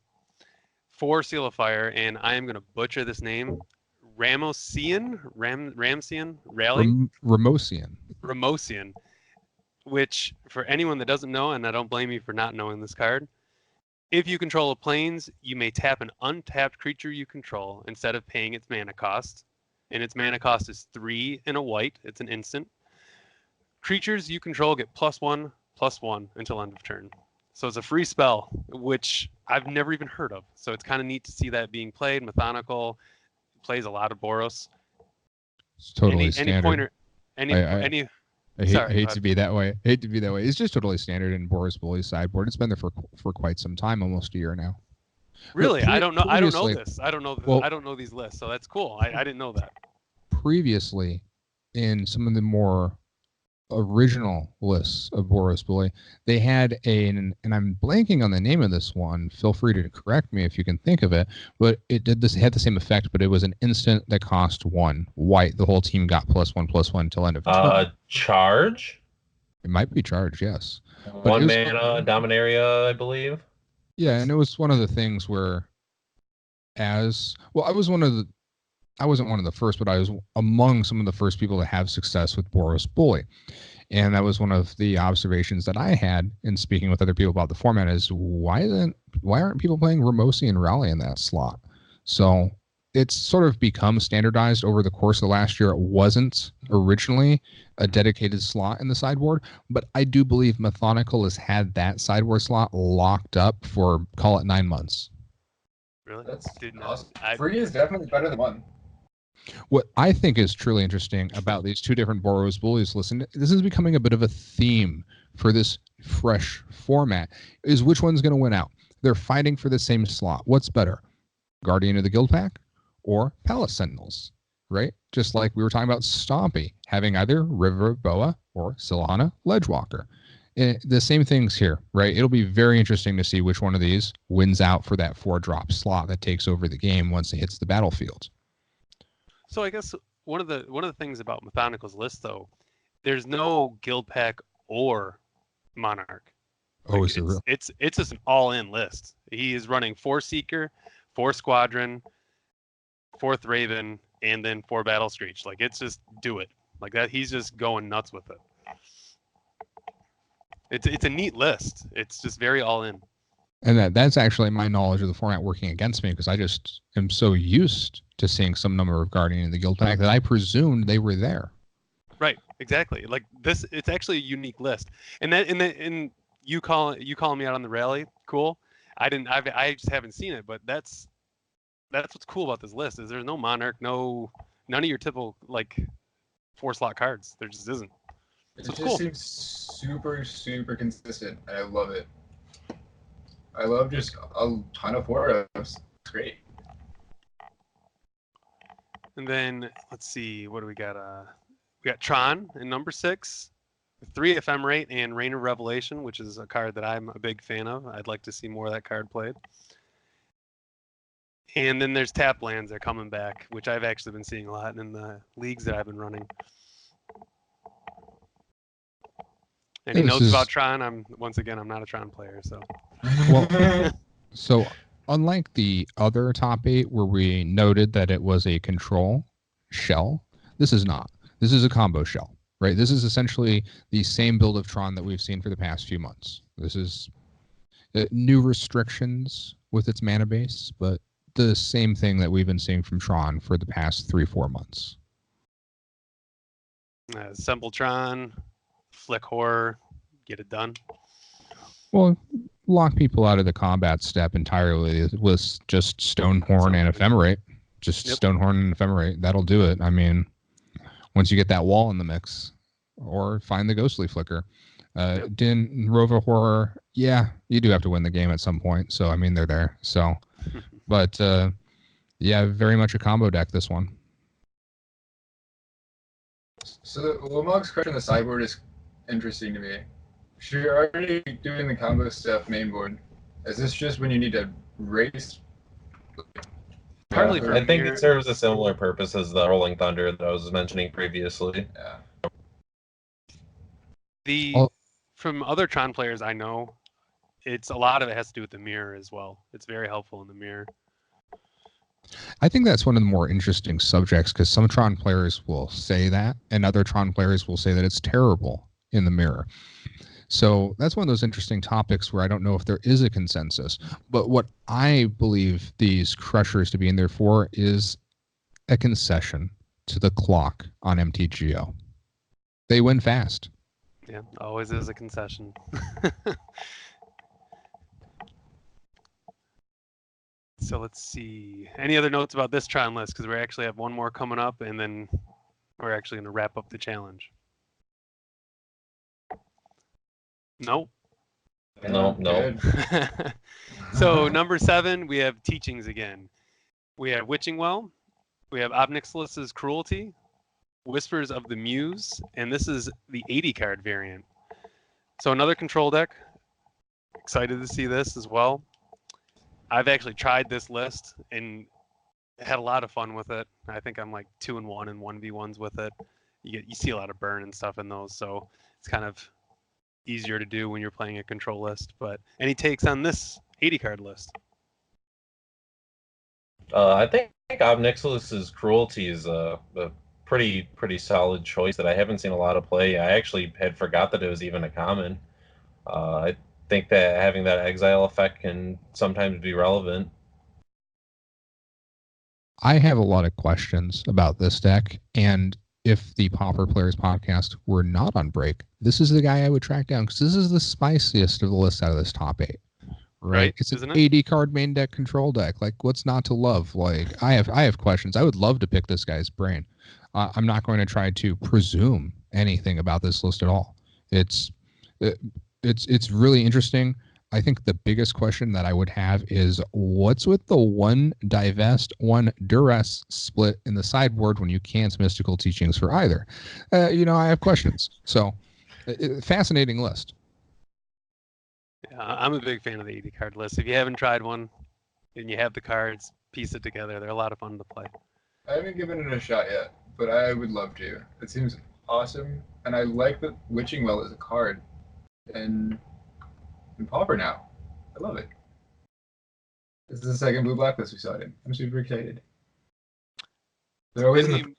4 Seal of Fire, and I am gonna butcher this name. Ramosian Rally. Ramosian. Which for anyone that doesn't know, and I don't blame you for not knowing this card, if you control a plains, you may tap an untapped creature you control instead of paying its mana cost. And its mana cost is 3 and a white. It's an instant. Creatures you control get +1/+1 until end of turn. So it's a free spell, which I've never even heard of. So it's kind of neat to see that being played. Methodical plays a lot of Boros. It's totally standard. Any pointer, any. I hate to be that way. It's just totally standard in Boros Bully's sideboard. It's been there for quite some time, almost a year now. Really, I don't know this. I don't know these lists, so that's cool. I didn't know that. Previously, in some of the more original lists of Boros Bully, they had and I'm blanking on the name of this one. Feel free to correct me if you can think of it. But it had the same effect, but it was an instant that cost 1 white. The whole team got +1/+1 until end of turn. Charge? It might be charge, yes. But 1 mana Dominaria, I believe. Yeah, and it was one of the things where, I wasn't one of the first, but I was among some of the first people to have success with Boros Bully. And that was one of the observations that I had in speaking with other people about the format is why aren't people playing Ramosian Rally in that slot? So it's sort of become standardized over the course of the last year. It wasn't originally a dedicated slot in the sideboard, but I do believe Methodical has had that sideboard slot locked up for, call it 9 months. Really? That's Didn't awesome. I- 3 is definitely better than 1. What I think is truly interesting about these 2 different Boros Bullies, listen, this is becoming a bit of a theme for this fresh format, is which one's going to win out. They're fighting for the same slot. What's better, Guardian of the Guild Pack or Palace Sentinels, right? Just like we were talking about Stompy, having either River Boa or Silhana Ledgewalker. The same things here, right? It'll be very interesting to see which one of these wins out for that 4-drop slot that takes over the game once it hits the battlefield. So I guess one of the things about Methodical's list, though, there's no Guild Pack or Monarch. Oh, is it real? It's just an all-in list. He is running 4 Seeker, 4 Squadron, 4th Raven, and then 4 Battle Screech. Like, it's just do it. Like that, he's just going nuts with it. It's a neat list. It's just very all-in. And that's actually my knowledge of the format working against me, because I just am so used to seeing some number of Guardian in the Guild Pack that I presumed they were there. Right, exactly. Like this, it's actually a unique list. And you calling me out on the rally, cool. I just haven't seen it, but that's what's cool about this list is there's no Monarch, none of your typical like 4-slot cards. There just isn't. It So just cool. seems super, super consistent, and I love it. I love just a ton of 4-ups. It's great. And then let's see, what do we got? We got Tron in number 6, 3 Ephemerate, and Rain of Revelation, which is a card that I'm a big fan of. I'd like to see more of that card played. And then there's tap lands that are coming back, which I've actually been seeing a lot in the leagues that I've been running. Any notes about Tron? I'm not a Tron player, so. Well, so unlike the other top 8 where we noted that it was a control shell, this is not. This is a combo shell, right? This is essentially the same build of Tron that we've seen for the past few months. This is new restrictions with its mana base, but the same thing that we've been seeing from Tron for the past 3-4 months. Assemble Tron, flick horror, get it done. Well, lock people out of the combat step entirely with just Stonehorn and Ephemerate. Just Stonehorn and Ephemerate. That'll do it. I mean, once you get that wall in the mix, or find the Ghostly Flicker. Din, Rova Horror, yeah, you do have to win the game at some point. So, I mean, they're there. So, but yeah, very much a combo deck, this one. So the Lomog's crush on the sideboard is interesting to me. You're already doing the combo stuff main board. Is this just when you need to race. Partly Yeah, for I think mirror. it serves a similar purpose as the Rolling Thunder that I was mentioning previously. Yeah. The from other Tron players I know, it's a lot of it has to do with the mirror as well. It's very helpful in the mirror. I think that's one of the more interesting subjects because some Tron players will say that, and other Tron players will say that it's terrible in the mirror. So that's one of those interesting topics where I don't know if there is a consensus. But what I believe these crushers to be in there for is a concession to the clock on MTGO. They win fast. Yeah, always is a concession. So let's see. Any other notes about this Tron list? Because we actually have one more coming up, and then we're actually going to wrap up the challenge. Nope. No. Good. So number 7, we have Teachings again. We have Witching Well. We have Obnixilus's Cruelty, Whispers of the Muse, and this is the 80 card variant. So another control deck. Excited to see this as well. I've actually tried this list and had a lot of fun with it. I think I'm like 2-1 in 1v1s with it. You see a lot of burn and stuff in those, so it's kind of easier to do when you're playing a control list. But any takes on this 80 card list? I think Obnixilus's Cruelty is a pretty solid choice that I haven't seen a lot of play. I actually had forgot that it was even a common. I think that having that exile effect can sometimes be relevant. I have a lot of questions about this deck, and if the Pauper Players podcast were not on break, this is the guy I would track down because this is the spiciest of the list out of this top 8. Right? It's an 80 card main deck control deck. Like, what's not to love? Like, I have questions. I would love to pick this guy's brain. I'm not going to try to presume anything about this list at all. It's really interesting. I think the biggest question that I would have is what's with the 1 divest, 1 duress split in the sideboard when you can't mystical teachings for either? I have questions. So, fascinating list. Yeah, I'm a big fan of the 80 card list. If you haven't tried one and you have the cards, piece it together. They're a lot of fun to play. I haven't given it a shot yet, but I would love to. It seems awesome, and I like that Witching Well is a card in Pauper now. I love it. This is the second blue black list we saw it in. I'm super excited. They're always in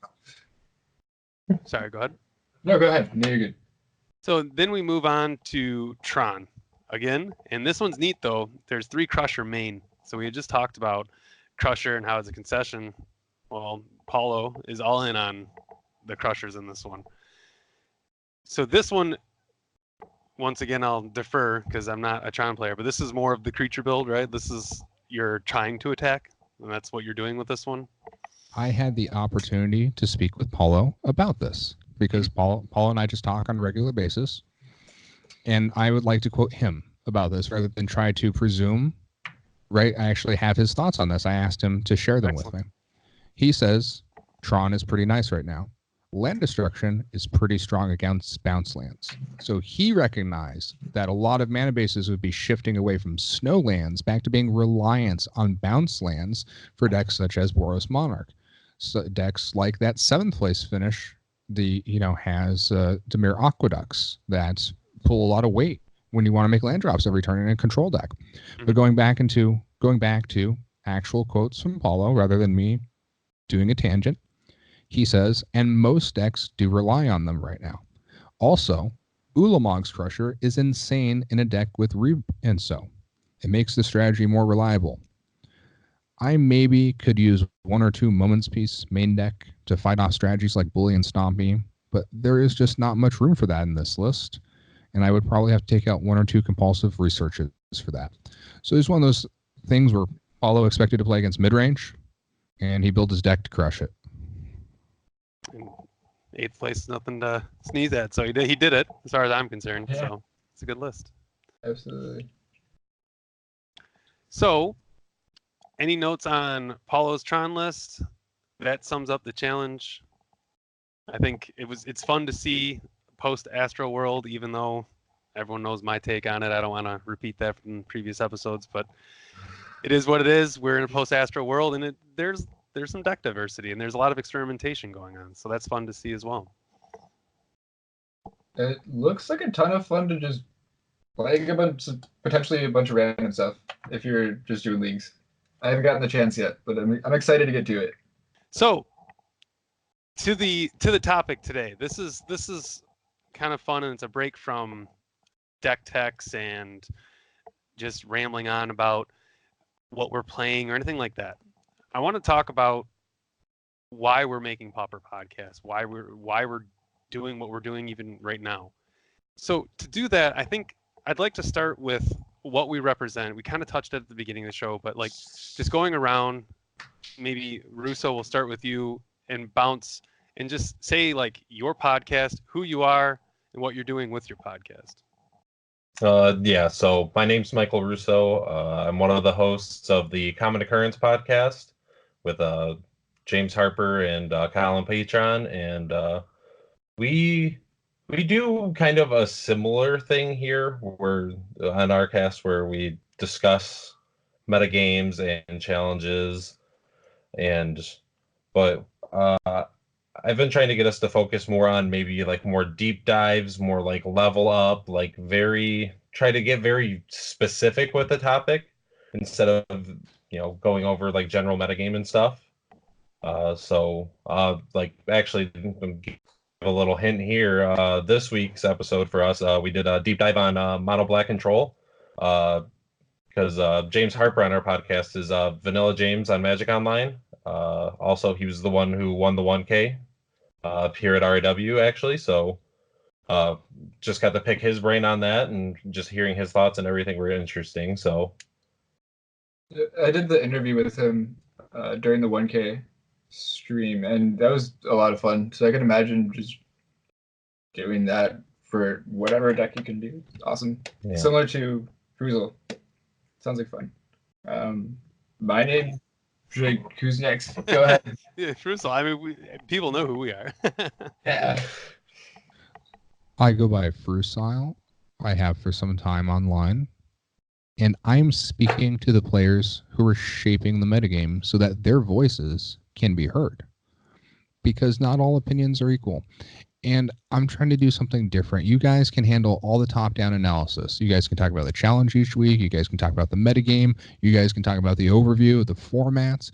the... Sorry, go ahead. No, go ahead. No, you're good. So then we move on to Tron again, and this one's neat though. There's 3 Crusher main. So we had just talked about Crusher and how it's a concession. Well, Paulo is all in on the Crushers in this one. So this one, once again, I'll defer because I'm not a Tron player, but this is more of the creature build, right? This is you're trying to attack, and that's what you're doing with this one. I had the opportunity to speak with Paulo about this because Paulo and I just talk on a regular basis, and I would like to quote him about this rather than try to presume. Right, I actually have his thoughts on this. I asked him to share them with me. He says Tron is pretty nice right now. Land destruction is pretty strong against bounce lands. So he recognized that a lot of mana bases would be shifting away from snow lands back to being reliant on bounce lands for decks such as Boros Monarch. So decks like that 7th place finish, has Dimir Aqueducts that pull a lot of weight when you want to make land drops every turn in a control deck. But going back to actual quotes from Paulo rather than me doing a tangent, he says, and most decks do rely on them right now. Also, Ulamog's Crusher is insane in a deck with and so it makes the strategy more reliable. I maybe could use 1 or 2 Moments Piece main deck to fight off strategies like Bully and Stompy, but there is just not much room for that in this list, and I would probably have to take out 1 or 2 compulsive researches for that. So it's one of those things where Paulo expected to play against mid-range, and he built his deck to crush it. 8th place is nothing to sneeze at, so he did it as far as I'm concerned. Yeah. So it's a good list. Absolutely. So any notes on Paulo's Tron list? That sums up the challenge. I think it's fun to see post Astro World, even though everyone knows my take on it. I don't want to repeat that from previous episodes, but it is what it is. We're in a post-astro world, and there's some deck diversity, and there's a lot of experimentation going on. So that's fun to see as well. It looks like a ton of fun to just play potentially a bunch of random stuff if you're just doing leagues. I haven't gotten the chance yet, but I'm excited to get to it. So to the topic today, this is kind of fun, and it's a break from deck techs and just rambling on about what we're playing or anything like that. I want to talk about why we're making Pauper Podcast, why we're doing what we're doing even right now. So to do that, I think I'd like to start with what we represent. We kind of touched it at the beginning of the show, but like just going around, maybe Russo, will start with you and bounce and just say like your podcast, who you are, and what you're doing with your podcast. Yeah, so my name's Michael Russo. I'm one of the hosts of the Common Occurrence podcast with James Harper and Colin Patron, and we do kind of a similar thing here. We're on our cast where we discuss metagames and challenges, but I've been trying to get us to focus more on maybe like more deep dives, more like level up, like try to get very specific with the topic instead of, going over like general metagame and stuff. Like actually give a little hint here. This week's episode for us, we did a deep dive on Mono Black Control. Because James Harper on our podcast is Vanilla James on Magic Online. Also, he was the one who won the 1K here at RAW, actually. So just got to pick his brain on that, and just hearing his thoughts and everything were interesting. So I did the interview with him during the 1K stream, and that was a lot of fun. So I can imagine just doing that for whatever deck you can do. Awesome. Yeah. Similar to Frucile. Sounds like fun. My name, who's next? Go ahead. Yeah, Russo. I mean, people know who we are. Yeah. I go by Frucile. I have for some time online. And I'm speaking to the players who are shaping the metagame so that their voices can be heard. Because not all opinions are equal. And I'm trying to do something different. You guys can handle all the top-down analysis. You guys can talk about the challenge each week. You guys can talk about the metagame. You guys can talk about the overview, the formats.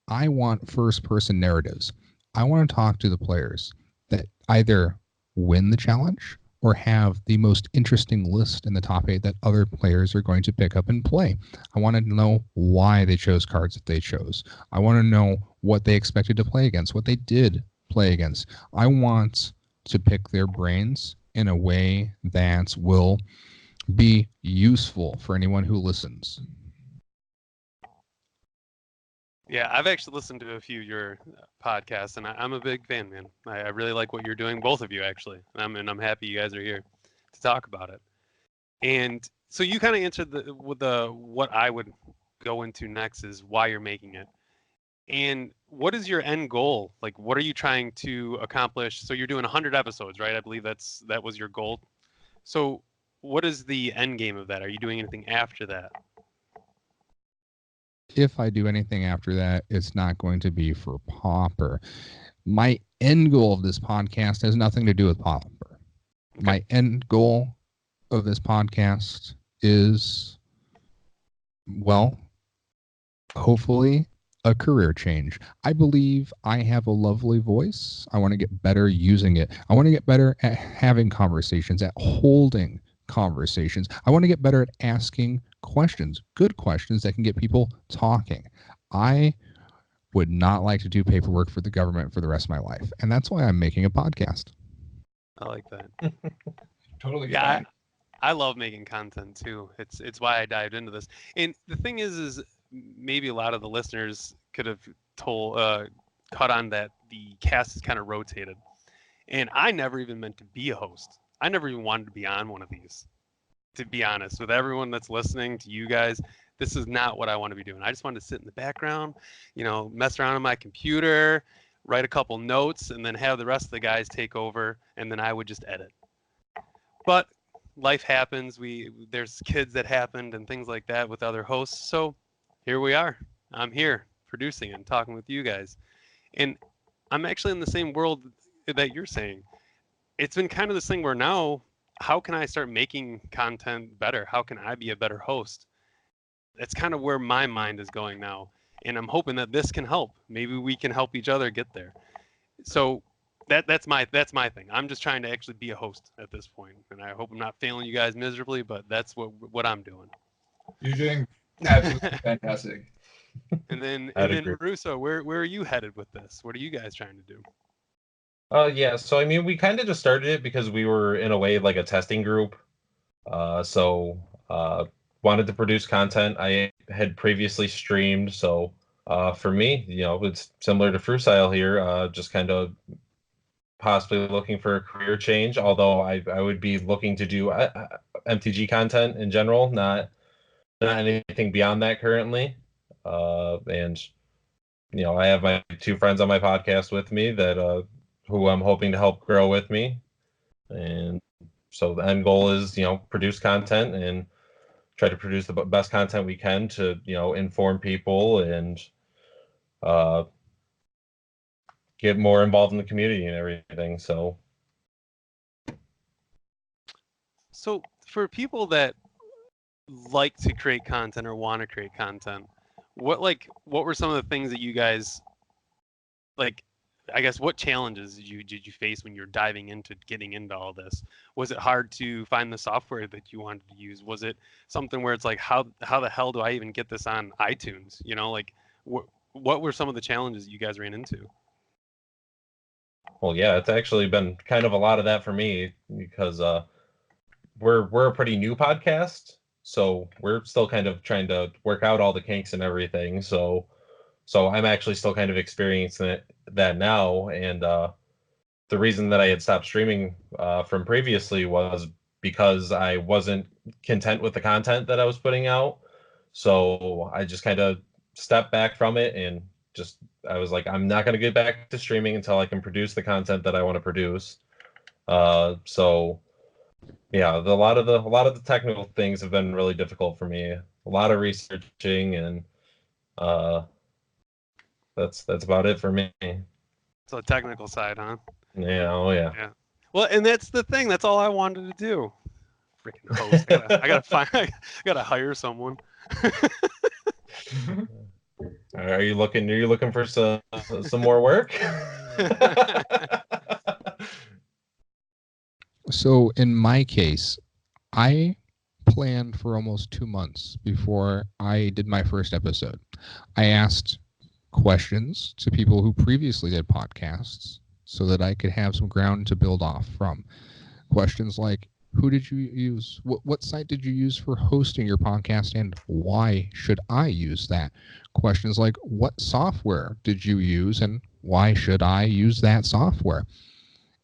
I want first-person narratives. I want to talk to the players that either win the challenge or have the most interesting list in the top 8 that other players are going to pick up and play. I want to know why they chose cards that they chose. I want to know what they expected to play against, what they did play against. I want to pick their brains in a way that will be useful for anyone who listens. Yeah, I've actually listened to a few of your podcasts, and I'm a big fan, man. I really like what you're doing, both of you actually, and I'm happy you guys are here to talk about it. And so you kind of answered what I would go into next is why you're making it. And what is your end goal? Like, what are you trying to accomplish? So you're doing 100 episodes, right? I believe that was your goal. So what is the end game of that? Are you doing anything after that? If I do anything after that, it's not going to be for Pauper. My end goal of this podcast has nothing to do with Pauper. Okay. My end goal of this podcast is, well, hopefully a career change. I believe I have a lovely voice. I want to get better using it. I want to get better at having conversations, at holding conversations. I want to get better at asking questions, good questions that can get people talking. I would not like to do paperwork for the government for the rest of my life. And that's why I'm making a podcast. I like that. Totally. Yeah, I love making content too. It's why I dived into this. And the thing is maybe a lot of the listeners could have caught on that the cast is kind of rotated. And I never even meant to be a host. I never even wanted to be on one of these. To be honest, with everyone that's listening, to you guys, this is not what I want to be doing. I just wanted to sit in the background, mess around on my computer, write a couple notes, and then have the rest of the guys take over, and then I would just edit. But life happens. There's kids that happened and things like that with other hosts. So here we are. I'm here producing and talking with you guys. And I'm actually in the same world that you're saying. It's been kind of this thing where now, how can I start making content better? How can I be a better host? That's kind of where my mind is going now. And I'm hoping that this can help. Maybe we can help each other get there. So that's my thing. I'm just trying to actually be a host at this point. And I hope I'm not failing you guys miserably, but that's what I'm doing. You're doing absolutely fantastic. And then agree. Russo, where are you headed with this? What are you guys trying to do? Yeah, so I mean, we kind of just started it because we were in a way like a testing group. So wanted to produce content. I had previously streamed, so for me, it's similar to Frucile here. Just kind of possibly looking for a career change. Although I would be looking to do MTG content in general, not anything beyond that currently. And I have my two friends on my podcast with me that who I'm hoping to help grow with me. And so the end goal is, produce content and try to produce the best content we can to, inform people and get more involved in the community and everything. So for people that like to create content or want to create content, what were some of the things that you guys like? I guess what challenges did you face when you're diving into getting into all this? Was it hard to find the software that you wanted to use? Was it something where it's like, how the hell do I even get this on iTunes? What were some of the challenges you guys ran into? Well, yeah, it's actually been kind of a lot of that for me because we're a pretty new podcast, so we're still kind of trying to work out all the kinks and everything. So I'm actually still kind of experiencing that now. And the reason that I had stopped streaming from previously was because I wasn't content with the content that I was putting out. So I just kind of stepped back from it and I was like, I'm not going to get back to streaming until I can produce the content that I want to produce. So yeah, a lot of the technical things have been really difficult for me. A lot of researching and that's about it for me. So the technical side, huh? Yeah, oh yeah. Yeah. Well, and that's the thing. That's all I wanted to do. Freaking host. I gotta hire someone. Are you looking for some more work? So in my case, I planned for almost 2 months before I did my first episode. I asked questions to people who previously did podcasts so that I could have some ground to build off from. Questions like, who did you use? What site did you use for hosting your podcast, and why should I use that? Questions like, what software did you use, and why should I use that software?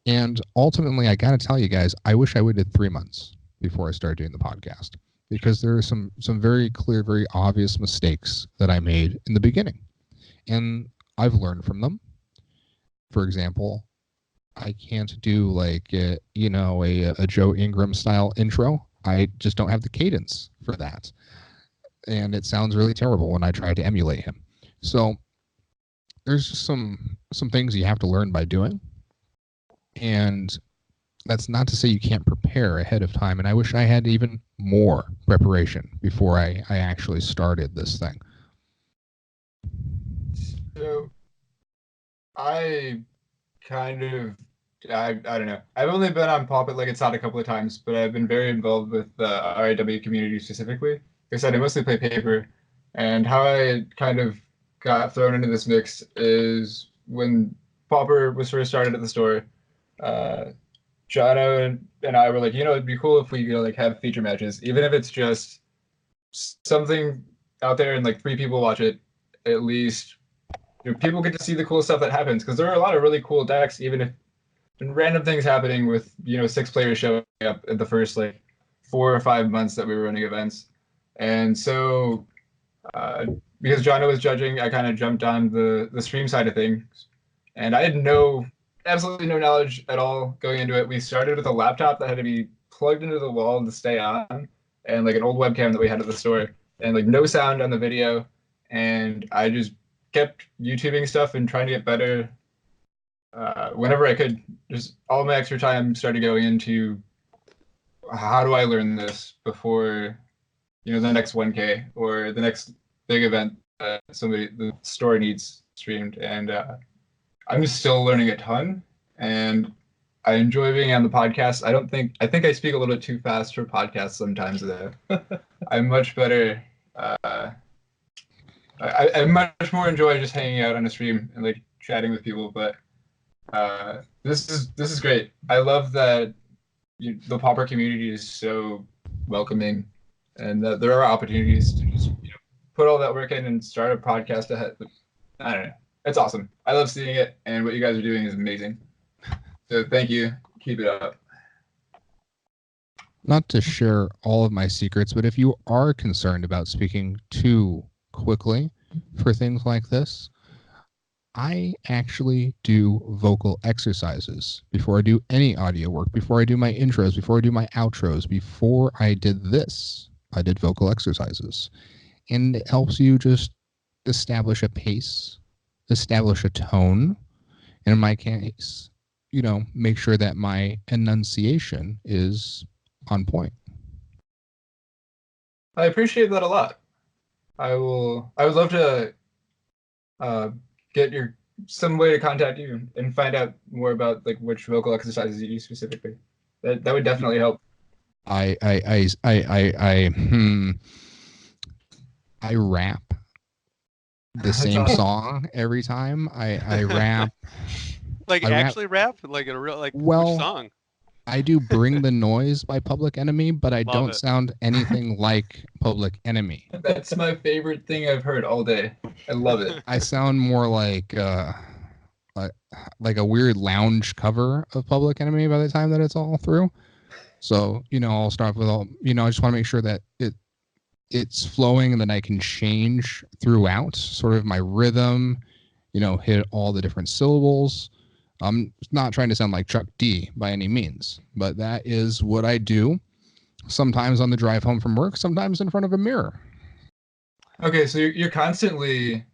And ultimately, I got to tell you guys, I wish I waited 3 months before I started doing the podcast, because there are some very clear, very obvious mistakes that I made in the beginning. And I've learned from them. For example, I can't do like a Joe Ingram style intro. I just don't have the cadence for that. And it sounds really terrible when I try to emulate him. So there's just some things you have to learn by doing. And that's not to say you can't prepare ahead of time. And I wish I had even more preparation before I actually started this thing. So I don't know. I've only been on Pauper like it's not a couple of times, but I've been very involved with the RIW community specifically. Like I said, I mostly play Paper, and how I kind of got thrown into this mix is when Pauper was first started at the store. Jono and I were like, it'd be cool if we like have feature matches, even if it's just something out there and like 3 people watch it, at least. People get to see the cool stuff that happens, because there are a lot of really cool decks, even if random things happening with 6 players showing up in the first like 4 or 5 months that we were running events. And so because Jono was judging, I kind of jumped on the stream side of things, and I had absolutely no knowledge at all going into it. We started with a laptop that had to be plugged into the wall to stay on, and like an old webcam that we had at the store, and like no sound on the video. and I just kept YouTubing stuff and trying to get better. Whenever I could, just all my extra time started going into how do I learn this before, the next 1K or the next big event that the store needs streamed. And I'm still learning a ton, and I enjoy being on the podcast. I think I speak a little bit too fast for podcasts sometimes though. I'm much better. I much more enjoy just hanging out on a stream and like chatting with people, but this is great. I love that the Pauper community is so welcoming, and that there are opportunities to just put all that work in and start a podcast ahead. I don't know. It's awesome. I love seeing it, and what you guys are doing is amazing. So thank you. Keep it up. Not to share all of my secrets, but if you are concerned about speaking too quickly for things like this, I actually do vocal exercises before I do any audio work, before I do my intros, before I do my outros. Before I did this, I did vocal exercises. And it helps you just establish a pace, establish a tone, and in my case, make sure that my enunciation is on point. I appreciate that a lot. I would love to get some way to contact you and find out more about like which vocal exercises you use specifically. That would definitely help. I rap the same song every time. I rap. Like actually rap? Like in a real which song? I do Bring the Noise by Public Enemy, but I don't sound anything like Public Enemy. That's my favorite thing I've heard all day. I love it. I sound more like a weird lounge cover of Public Enemy by the time that it's all through. So, I'll start with I just want to make sure that it's flowing and then I can change throughout sort of my rhythm, hit all the different syllables. I'm not trying to sound like Chuck D by any means, but that is what I do. Sometimes on the drive home from work, sometimes in front of a mirror. Okay, so you're constantly,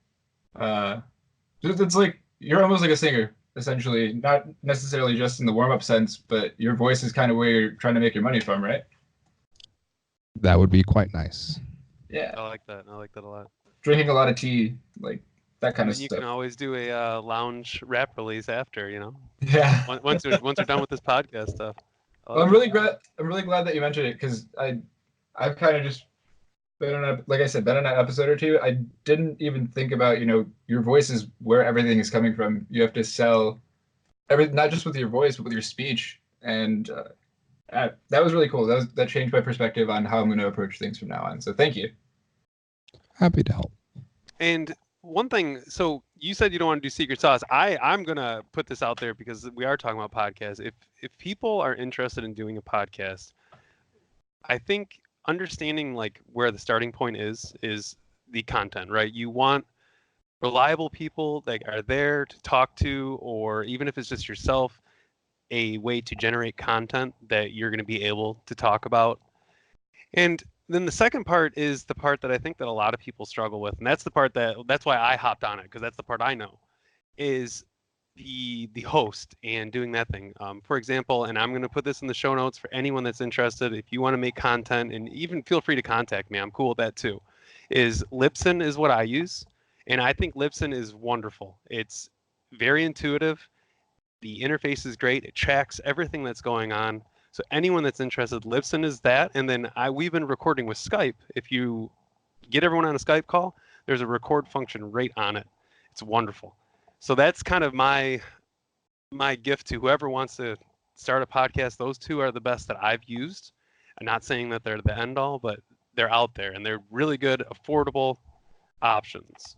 it's like you're almost like a singer, essentially. Not necessarily just in the warm-up sense, but your voice is kind of where you're trying to make your money from, right? That would be quite nice. Yeah, I like that. I like that a lot. Drinking a lot of tea, like that kind of stuff. You can always do a lounge rap release after, Yeah. Once we're done with this podcast stuff. Well, I'm really glad that you mentioned it, because I've kind of just been on an episode or two. I didn't even think about your voice is where everything is coming from. You have to sell everything, not just with your voice, but with your speech, and that was really cool. That changed my perspective on how I'm going to approach things from now on. So thank you. Happy to help. And one thing, so you said you don't want to do secret sauce. I'm gonna put this out there because we are talking about podcasts. If people are interested in doing a podcast, I think understanding like where the starting point is the content, right? You want reliable people that are there to talk to, or even if it's just yourself, a way to generate content that you're going to be able to talk about. And then the second part is the part that I think that a lot of people struggle with, and that's the part that's why I hopped on it, because that's the part I know, is the host and doing that thing. For example, and I'm going to put this in the show notes for anyone that's interested. If you want to make content, and even feel free to contact me, I'm cool with that too. Is Libsyn is what I use, and I think Libsyn is wonderful. It's very intuitive. The interface is great. It tracks everything that's going on. So anyone that's interested, Libsyn is that. And then we've been recording with Skype. If you get everyone on a Skype call, there's a record function right on it. It's wonderful. So that's kind of my gift to whoever wants to start a podcast. Those two are the best that I've used. I'm not saying that they're the end all, but they're out there and they're really good, affordable options.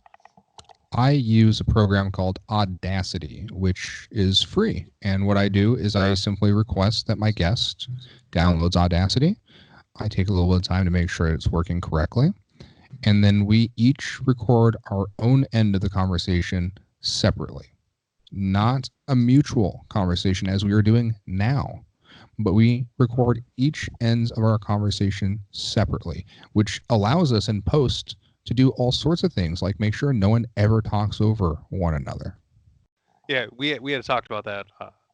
I use a program called Audacity, which is free. And what I do is I simply request that my guest downloads Audacity. I take a little bit of time to make sure it's working correctly. And then we each record our own end of the conversation separately. Not a mutual conversation as we are doing now, but we record each ends of our conversation separately, which allows us in post to do all sorts of things, like make sure no one ever talks over one another. Yeah, we had talked about that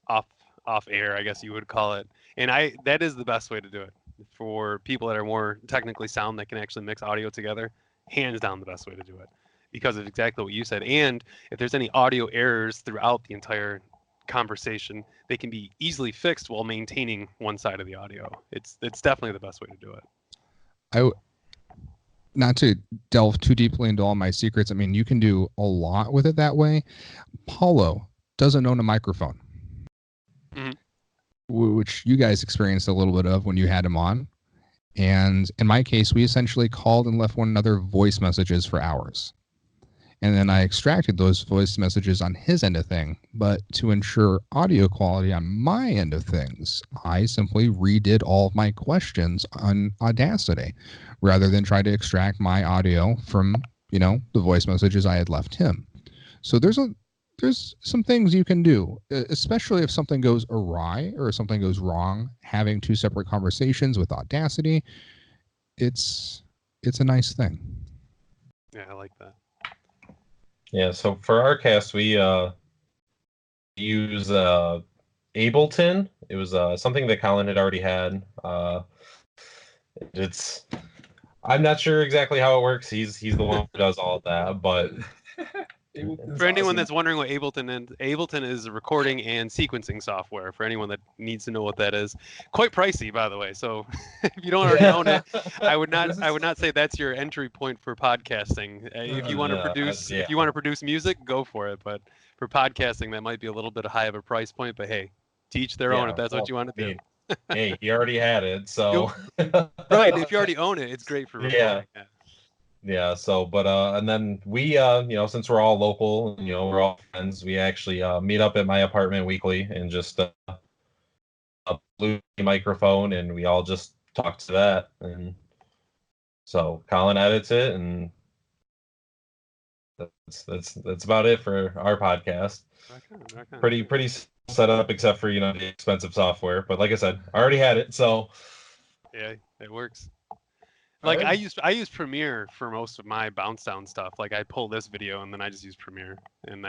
off air, I guess you would call it. And that is the best way to do it for people that are more technically sound that can actually mix audio together. Hands down, the best way to do it because of exactly what you said. And if there's any audio errors throughout the entire conversation, they can be easily fixed while maintaining one side of the audio. It's definitely the best way to do it. Not to delve too deeply into all my secrets, I mean, you can do a lot with it that way. Paulo doesn't own a microphone, which you guys experienced a little bit of when you had him on. And in my case, we essentially called and left one another voice messages for hours. And then I extracted those voice messages on his end of thing. But to ensure audio quality on my end of things, I simply redid all of my questions on Audacity rather than try to extract my audio from, the voice messages I had left him. So there's some things you can do, especially if something goes awry or something goes wrong. Having two separate conversations with Audacity, it's a nice thing. Yeah, I like that. Yeah, so for our cast, we use Ableton. It was something that Colin had already had. I'm not sure exactly how it works. He's the one who does all of that, but for anyone that's wondering what Ableton is a recording and sequencing software. For anyone that needs to know what that is, quite pricey, by the way. So if you don't already own it, I would not say that's your entry point for podcasting. If you want to produce music, go for it. But for podcasting, that might be a little bit high of a price point. But hey, to each their own if that's what you want to do. Hey, he already had it, so right. If you already own it, it's great for recording. Yeah, so, but, and then we, since we're all local, we're all friends, we actually meet up at my apartment weekly and just a blue microphone, and we all just talk to that. And so Colin edits it, and that's about it for our podcast. Pretty set up, except for, the expensive software. But like I said, I already had it, so. Yeah, it works. Like I use Premiere for most of my bounce down stuff. Like I pull this video and then I just use Premiere, and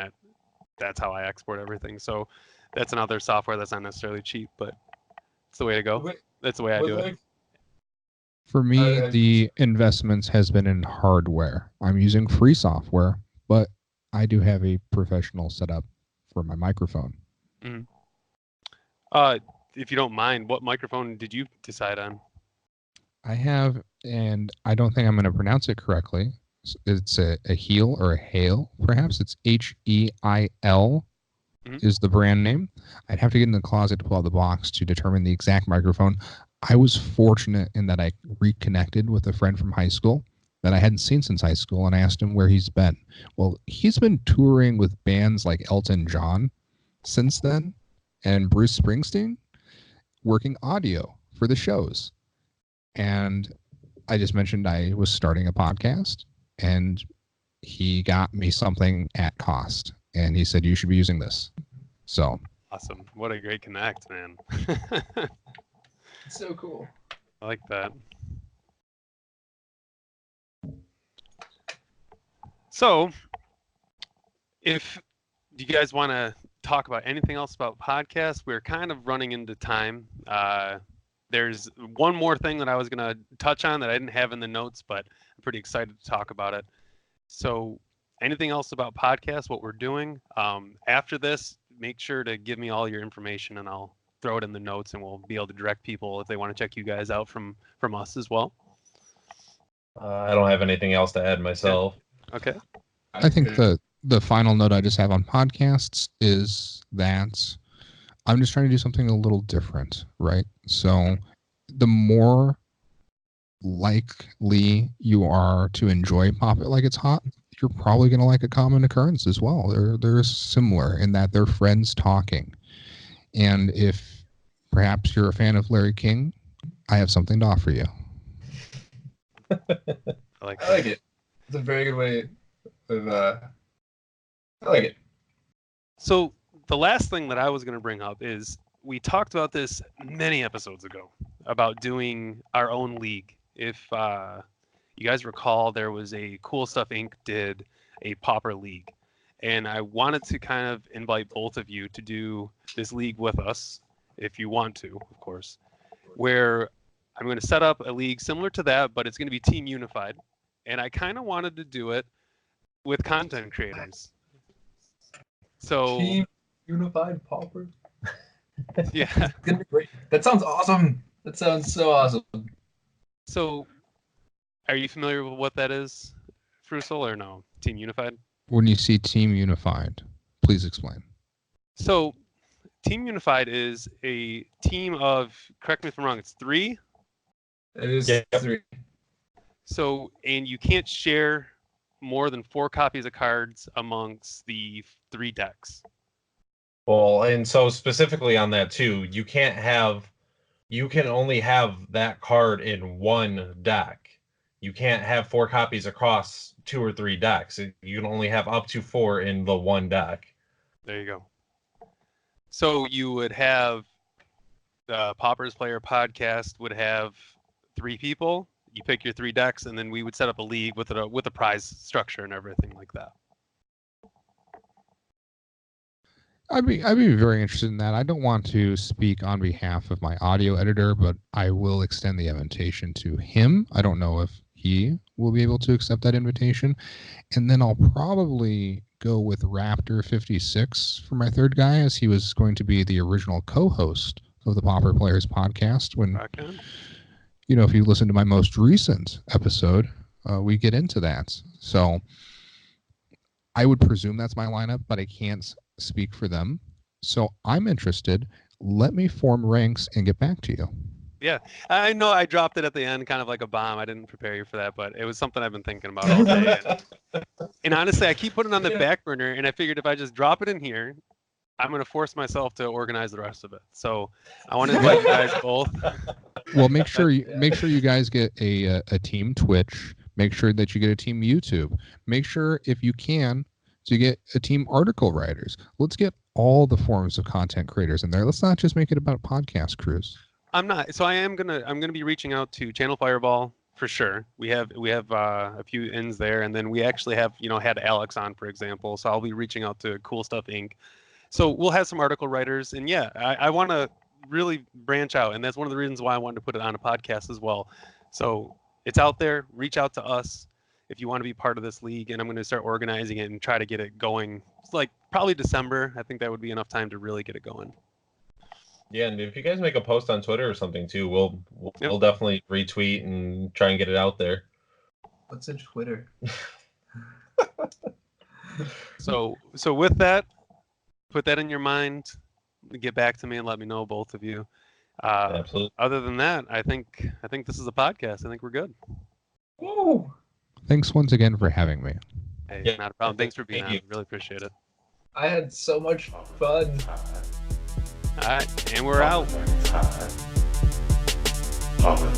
that's how I export everything. So that's another software that's not necessarily cheap, but it's the way to go. That's the way I do it. For me, the investments has been in hardware. I'm using free software, but I do have a professional setup for my microphone. If you don't mind, what microphone did you decide on? I have, and I don't think I'm going to pronounce it correctly. It's a Heel or a Hale, perhaps. It's Heil is the brand name. I'd have to get in the closet to pull out the box to determine the exact microphone. I was fortunate in that I reconnected with a friend from high school that I hadn't seen since high school, and I asked him where he's been. Well, he's been touring with bands like Elton John since then, and Bruce Springsteen, working audio for the shows. And I just mentioned I was starting a podcast, and he got me something at cost. And he said, you should be using this. So awesome. What a great connect, man. So cool. I like that. So if you guys want to talk about anything else about podcasts, we're kind of running into time. There's one more thing that I was going to touch on that I didn't have in the notes, but I'm pretty excited to talk about it. So anything else about podcasts, what we're doing? After this, make sure to give me all your information and I'll throw it in the notes, and we'll be able to direct people if they want to check you guys out from us as well. I don't have anything else to add myself. Okay. I think the final note I just have on podcasts is that I'm just trying to do something a little different, right? So the more likely you are to enjoy Pop It Like It's Hot, you're probably going to like A Common Occurrence as well. They're similar in that they're friends talking. And if perhaps you're a fan of Larry King, I have something to offer you. I like it. It's a very good way of I like it. So the last thing that I was going to bring up is we talked about this many episodes ago about doing our own league. If you guys recall there was a Cool Stuff Inc. did a Pauper League. And I wanted to kind of invite both of you to do this league with us, if you want to, of course, where I'm going to set up a league similar to that, but it's going to be team unified. And I kind of wanted to do it with content creators. So Team Unified Pauper. yeah. It's gonna be great. That sounds awesome. That sounds so awesome. So are you familiar with what that is, Frucile, or no? Team unified? When you see Team Unified, please explain. So Team Unified is a team of, correct me if I'm wrong, it's 3? It is Yep. 3. So, and you can't share more than 4 copies of cards amongst the 3 decks. Well, and so specifically on that too, you can only have that card in one deck. You can't have 4 copies across 2 or 3 decks. You can only have up to 4 in the one deck. There you go. So you would have the Paupers Player podcast would have 3 people. You pick your 3 decks, and then we would set up a league with a prize structure and everything like that. I'd be very interested in that. I don't want to speak on behalf of my audio editor, but I will extend the invitation to him. I don't know if he will be able to accept that invitation. And then I'll probably go with Raptor 56 for my 3rd guy, as he was going to be the original co-host of the Pauper Players podcast. When, if you listen to my most recent episode, we get into that. So I would presume that's my lineup, but I can't speak for them. So I'm interested. Let me form ranks and get back to you. Yeah, I know I dropped it at the end kind of like a bomb. I didn't prepare you for that, but it was something I've been thinking about all day. And honestly, I keep putting it on the back burner, and I figured if I just drop it in here, I'm going to force myself to organize the rest of it. So I want to invite you guys both. Well, make sure you guys get a team Twitch. Make sure that you get a team YouTube. Make sure, if you can, to get a team article writers. Let's get all the forms of content creators in there. Let's not just make it about podcast crews. I'm gonna be reaching out to Channel Fireball for sure. We have a few ins there, and then we actually have had Alex on, for example. So I'll be reaching out to Cool Stuff Inc. So we'll have some article writers, and yeah, I want to really branch out, and that's one of the reasons why I wanted to put it on a podcast as well. So it's out there. Reach out to us if you want to be part of this league, and I'm going to start organizing it and try to get it going. It's like probably December. I think that would be enough time to really get it going. Yeah, and if you guys make a post on Twitter or something too, we'll definitely retweet and try and get it out there. What's in Twitter? So with that, put that in your mind. Get back to me and let me know, both of you. Absolutely. Other than that, I think this is a podcast. I think we're good. Woo! Thanks once again for having me. Hey, Yeah. not a problem. Thanks for being Thank on. you. Really appreciate it. I had so much fun. All right, and we're out. Pauper